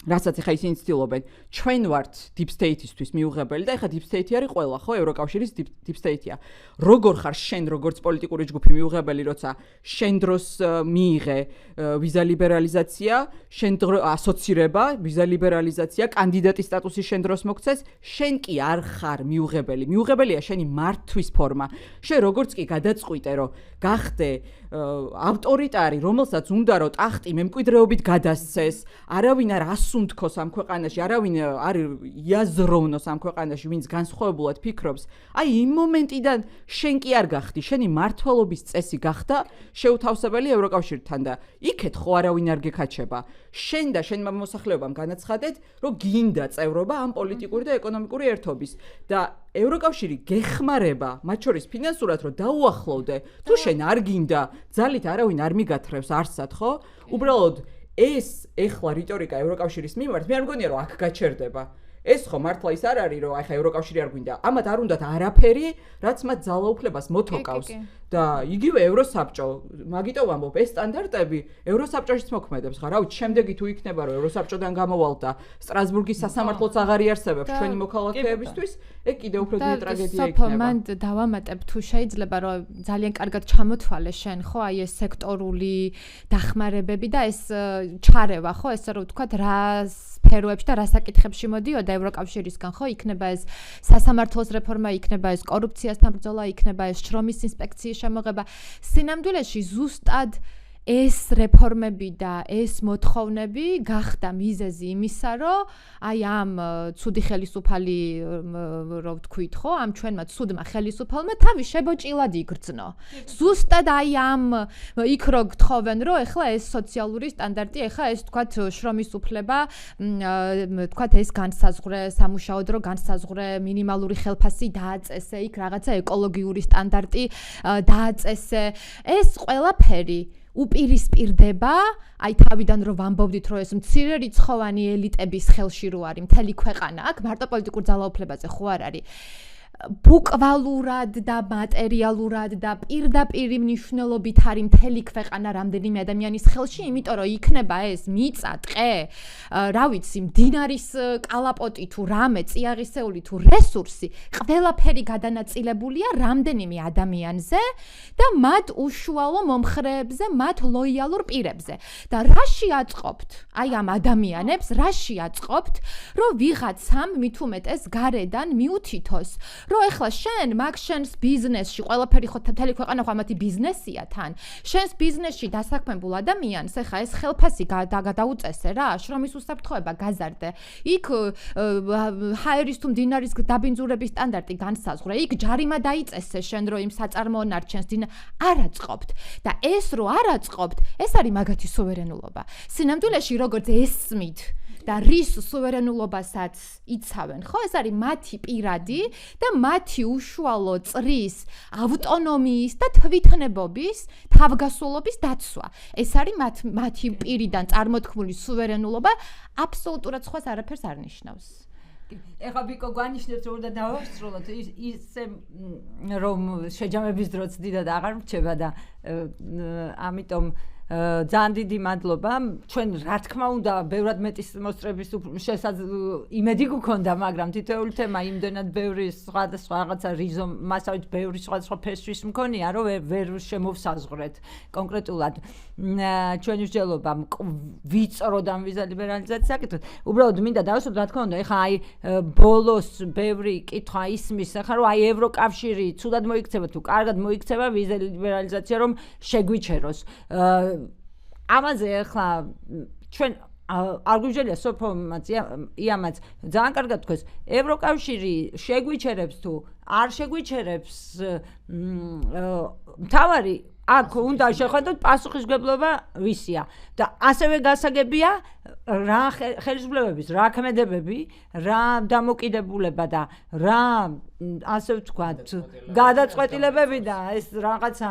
რასაც ახლა ისინი ცდილობენ, ჩვენ ვართ deep state-ისთვის მიუღებელი და ახლა deep state-ი არის ყველა, ხო, ევროკავშირის deep state-ია. როგორ ხარ შენ, როგორც პოლიტიკური ჯგუფი მიუღებელი, როცა შენ დროს მიიღე ვიზა ლიბერალიზაცია, შენ ასოცირება, ვიზა ლიბერალიზაცია, კანდიდატის სტატუსი შენ დროს მოგცეს, შენ კი არ ხარ მიუღებელი. მიუღებელია შენი მართვის ფორმა. შენ როგორც კი გადაწყვიტე, რომ გახდე ავტორიტარი, რომელსაც უნდა რომ ტახტი მემკვიდრეობით გადასცეს, არავინ არ ასუნთქოს ამ ქვეყანაში, არავინ არ იაზროვნოს ამ ქვეყანაში, ვინც განსხვავებულად ფიქრობს. აი იმ მომენტიდან შენ კი არ გახდი, შენი მართლობის წესი გახდა შეუთავსებელი ევროკავშირთან და იქეთ ხო არავინ არ გეკაჩება. შენ და შენმა მოსახლეობამ განაცხადეთ, რომ გინდა წევრობა ამ პოლიტიკური და ეკონომიკური ერთობის და ევროკავშირი გეხმარება, მათ შორის ფინანსურად, რომ დაუახლოვდე, თუ შენ არ გინდა, ძალით არავინ არ მიგათრევს არსად, ხო? უბრალოდ ეს ეხლა რიტორიკა ევროკავშირის მიმართ, მე არ მგონია რომ აქ გაჩერდება. ეს ხო მართლა ის არ არის, რომ აი ხა ევროკავშირი არ გვინდა. ამათ არ უნდათ არაფერი, რაც მათ ძალაუფლებას მოთოკავს. და იგივე ევროსაბჭო, მაგიტომ ვამბობ, ეს სტანდარტები ევროსაბჭოშიც მოქმედებს, ხა, რა ვიცი, შემდეგი თუ იქნება, რომ ევროსაბჭოდან გამოვალ და სტრასბურგის სასამართლოც აღარ იარსებებს ჩვენი მოქალაქეებისთვის, ეგ კიდევ უფრო დიდი ტრაგედია იქნება. მან დავამატებ, თუ შეიძლება, რომ ძალიან კარგად ჩამოთვალე შენ, ხო, აი ეს სექტორული დახმარებები და ეს ჩარევა, ხო, ესე რომ ვთქვათ, რა სფეროებში და რა საკითხებში მოდიოდა ევროკავშირისგან, ხო, იქნება ეს სასამართლოს რეფორმა, იქნება ეს კორუფციასთან ბრძოლა, იქნება ეს შრომის ინსპექციის შემოღება. სინამდვილეში ზუსტად ეს რეფორმები და ეს მოთხოვნები გახდა მიზეზი იმისა, რომ აი ამ ცუდი ხელისუფალი, რო ვთქვით, ხო, ამ ჩვენმა ცუდმა ხელისუფალმა თავი შებოჭილად იგრძნო. ზუსტად აი ამ იქ რო გთხოვენ, რომ ეხლა ეს სოციალური სტანდარტი, ეხლა ეს ვთქვათ შრომის უფლება, ვთქვათ ეს განსაზღვრე, სამუშაო დრო განსაზღვრე, მინიმალური ხელფასი დააწესე, იქ რაღაცა ეკოლოგიური სტანდარტი დააწესე. ეს ყველაფერი უპირისპირდება, აი თავიდან რომ ვამბობდით, რომ ეს მცირე რიცხოვანი ელიტების ხელში რო არის მთელი ქვეყანა, აქ მარტო პოლიტიკურ ძალაუფლებაზე ხო არ არის. ბუკვალურად და მატერიალურად და პირდაპირ მნიშვნელობით არის მთელი ქვეყანა რამდენიმე ადამიანის ხელში, იმიტომ რომ იქნება ეს მიწა, ტყე, რა ვიცი, მდინარის კალაპოტი თუ რამე, წიაღისეული თუ რესურსი, ყველაფერი გადანაწილებულია რამდენიმე ადამიანზე და მათ უშუალო მომხრეებზე, მათ ლოიალურ პირებზე. და რაში აწყობთ? აი ამ ადამიანებს რაში აწყობთ, რომ ვიღაცამ მით უმეტეს გარედან მიუთითოს, რომ ეხლა შენ მაგ შენს ბიზნესში ყველაფერი ხო მთელი ქვეყანა ხო ამათი ბიზნესია თან. შენს ბიზნესში დასაქმებულ ადამიანს ეხლა ეს ხელფასი გადაუწესე რა, შრომის უსაფრთხოება გაზარდე. იქ ჰაერის თუ მდინარის დაბინძურების სტანდარტი განსაზღვრე. იქ ჯარიმა დაიწესე შენ რო იმ საწარმოო ნარჩენს არ აწყობთ. და ეს რო არ აწყობთ, ეს არის მაგათი სუვერენულობა. სინამდვილეში როგორც ესმით და რის სუვერენულობასაც იცავენ, ხო? ეს არის მათი პირადი და მათი უშუალო წრის ავტონომიის და თვითნებობის, თავგასულობის დაცვა. ეს არის მათი პირიდან წარმოთქმული სუვერენულობა, აბსოლუტურად სხვას არაფერს არ ნიშნავს. ეხლა ბიკო გვანიშნებს რომ უნდა დავასრულოთ ისე რომ შეჯამების დროც დიდად აღარ რჩება და ამიტომ ძალიან დიდი მადლობა. ჩვენ რა თქმა უნდა, ბევრად მეტის მოსწრების იმედი გქონდა, მაგრამ თითოეული თემა იმდენად ბევრი სხვადასხვა რაღაცა მასავით ბევრი სხვადასხვა ფესვის მქონია, რომ ვერ შემოვსაზღვრეთ კონკრეტულად ჩვენი მსჯელობა ვიწროდ ამ ვიზა ლიბერალიზაციის საკითხით. უბრალოდ მინდა დავასრულო, რა თქმა უნდა, ეხლა აი ბოლოს ბევრი კითხვა ისმის, ახლა რომ აი ევროკავშირი ცუდად მოიქცევა თუ კარგად მოიქცევა ვიზა ლიბერალიზაცია, რომ შეგვიჩეროს. ამაზე ახლა ჩვენ არ გვიჟელია სოფომაც იამაც ძალიან კარგად თქვეს, ევროკავშირი შეგვიჩერებს თუ არ შეგვიჩერებს, მთავარი აქ უნდა შეხვედროთ პასუხისმგებლობა ვისია და ასევე გასაგებია რა ხელისუფლებების, რა ქმედებები, რა დამოკიდებულება და რა ასე ვთქვათ, გადაწყვეტილებები და ეს რაღაცა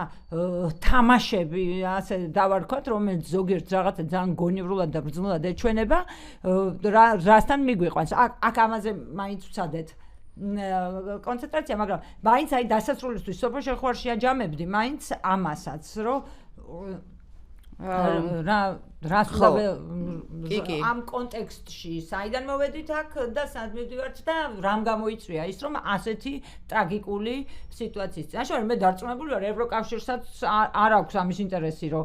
თამაშები, ასე დავარქვათ, რომელიც ზოგიერთ რაღაცა ძალიან გონივრულად და ბრძნულად ეჩვენება, რასთან მიგვიყვანს. აქ ამაზე მაინც ვცადეთ კონცენტრაცია, მაგრამ მაინც აი დასასრულისთვის სოფო შეხვარ შეაჯამებდი, მაინც ამასაც, რომ რას ამ კონტექსტში საიდან მოვედით აქ და სად მივდივართ და რამ გამოიწვია ის, რომ ასეთი ტრაგიკული სიტუაციის წინაშე მე დარწმუნებული ვარ, ევროკავშირსაც არ აქვს ამის ინტერესი, რომ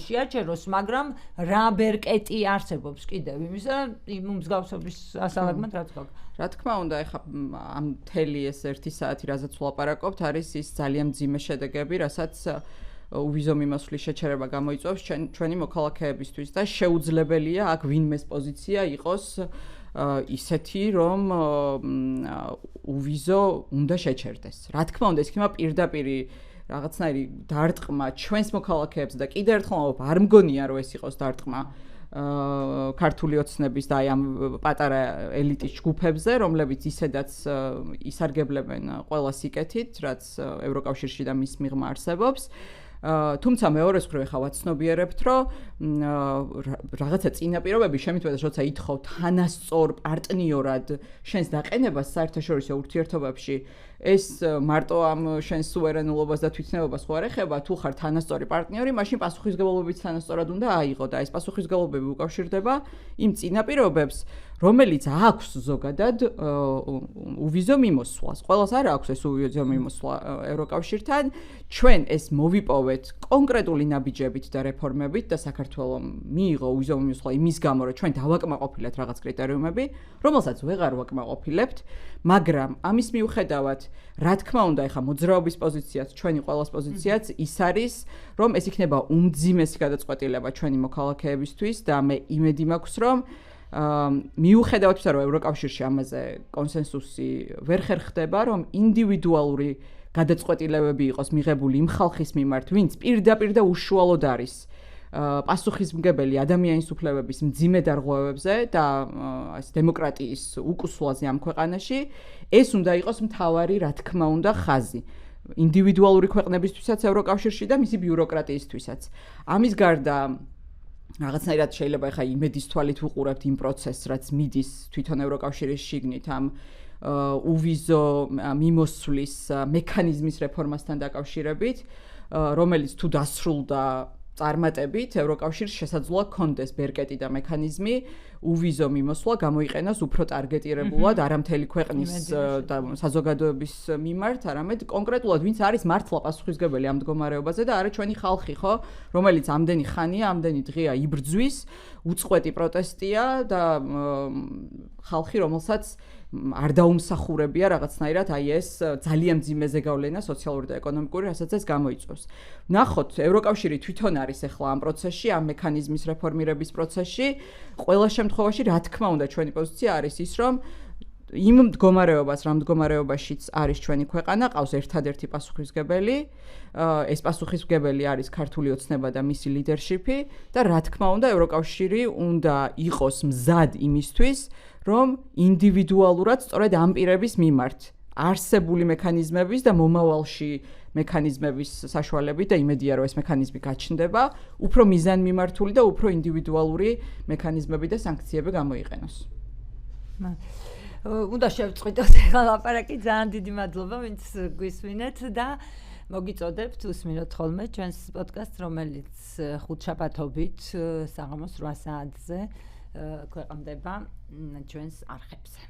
შეაჩეროს, მაგრამ რა ბერკეტი არსებობს კიდევ იმისა, იმ მსგავსობის ასალაგმად რაც გაქვს. რა თქმა უნდა, ეხლა ამ მთელი ეს 1 საათი, რაზეც ვლაპარაკობთ, არის ის ძალიან მძიმე შედეგები, რასაც უვიზო მიმოსვლის შეჩერება გამოიწვევს ჩვენი მოქალაქეებისთვის და შეუძლებელია აქ ვინმეს პოზიცია იყოს ისეთი, რომ უვიზო უნდა შეჩერდეს. რა თქმა უნდა, ეს იქნება პირდაპირ რაღაცნაირი დარტყმა ჩვენს მოქალაქეებს და კიდევ ერთხელ არ მგონია, რომ ეს იყოს დარტყმა ქართული ოცნების და აი ამ პატარა ელიტის ჯგუფებზე, რომლებიც ისედაც ისარგებლებენ ყველა სიკეთით, რაც ევროკავშირში და მის მიღმა არსებობს. თუმცა მეორეს მხრივ ახლა ვაცნობიერებთ, რომ რაღაცა წინაპირობები შემიწევს, როცა ითხოვ თანასწორ პარტნიორად შენს დაყენებას საერთაშორისო ურთიერთობებში, ეს მარტო ამ შენს სუვერენულობას და თვითნებობას ხო არ ეხება, თუ ხარ თანასწორი პარტნიორი, მაშინ პასუხისმგებლობებიც თანასწორად უნდა აიღო და ეს პასუხისმგებლობები უკავშირდება იმ წინაპირობებს, რომელიც აქვს ზოგადად უვიზო მიმოსვლას. ყველას არ აქვს ეს უვიზო მიმოსვლა ევროკავშირთან. ჩვენ ეს მოვიპოვეთ კონკრეტული ნაბიჯებით და რეფორმებით და საქართველოს მიიღო უვიზო მიმოსვლა იმის გამო, რომ ჩვენ დავაკმაყოფილეთ რაღაც კრიტერიუმები, რომელსაც ვეღარ ვაკმაყოფილებთ, მაგრამ ამის მიუხედავად, რა თქმა უნდა, ეხა მოძრაობის პოზიციაც, ჩვენი ყველას პოზიციაც ის არის, რომ ეს იქნება უმძიმესი გადაწყვეტილება ჩვენი მოქალაქეებისთვის და მე იმედი მაქვს, რომ მიუხედავად იმისა, რომ ევროკავშირში ამაზე კონსენსუსი ვერ ხერხდება, რომ ინდივიდუალური გადაწყვეტილებები იყოს მიღებული იმ ხალხის მიმართ, ვინც პირდაპირ და უშუალოდ არის პასუხისმგებელი ადამიანის უფლებების მძიმე დარღვევებზე და დემოკრატიის უკუსლაზე ამ ქვეყანაში, ეს უნდა იყოს მთავარი, რა თქმა უნდა, ხაზი. ინდივიდუალური ქვეყნებისთვისაც ევროკავშირში და მისი ბიუროკრატიისთვისაც. ამის გარდა რაღაცნაირად შეიძლება ახლა იმედის თვალით ვუყურებთ იმ პროცესს, რაც მიდის თვითონ ევროკავშირის შიგნით ამ უვიზო მიმოსვლის მექანიზმის რეფორმასთან დაკავშირებით, რომელიც თუ დასრულდა წარმატებით, ევროკავშირს შესაძლოა კონდეს ბერკეტი და მექანიზმი უვიზო მიმოსვლა გამოიყენოს უფრო ტარგეტირებულად არა მთელი ქვეყნის და საზოგადოების მიმართ, არამედ კონკრეტულად ვინც არის მართლა პასუხისმგებელი ამ მდგომარეობაზე და არა ჩვენი ხალხი, ხო, რომელიც ამდენი ხანია, ამდენი დღეა იბრძვის, უწყვეტი პროტესტია და ხალხი, რომელსაც არ დაუმსახურებია რაღაცნაირად აი ეს ძალიან მძიმე ზეგავლენა სოციალური და ეკონომიკური, რასაც ეს გამოიწვევს. ნახოთ, ევროკავშირი თვითონ არის ახლა ამ პროცესში, ამ მექანიზმის რეფორმირების პროცესში. ყველა შემთხვევაში, რა თქმა უნდა, ჩვენი პოზიცია არის ის, რომ იმ მდგომარეობას, რა მდგომარეობაშიც არის ჩვენი ქვეყანა, ყავს ერთადერთი პასუხისმგებელი. ეს პასუხისმგებელი არის ქართული ოცნება და მისი ლიდერშიპი და რა თქმა უნდა, ევროკავშირი უნდა იყოს მზად იმისთვის, რომ ინდივიდუალურად სწორედ ამ პირების მიმართ არსებული მექანიზმების და მომავალში მექანიზმების საშუალებით და იმედია, რომ ეს მექანიზმი გაჩნდება, უფრო მიზანმიმართული და უფრო ინდივიდუალური მექანიზმები და სანქციები გამოიყენოს. უნდა შევწყვიტოთ ახლა ლაპარაკი, ძალიან დიდი მადლობა, ვინც გვისმინეთ და მოგიწოდებთ უსმინოთ ხოლმე ჩვენს პოდკასტს, რომელიც ხუთშაბათობით საღამოს 8 საათზე ქვეყნდება ჩვენს არხებზე.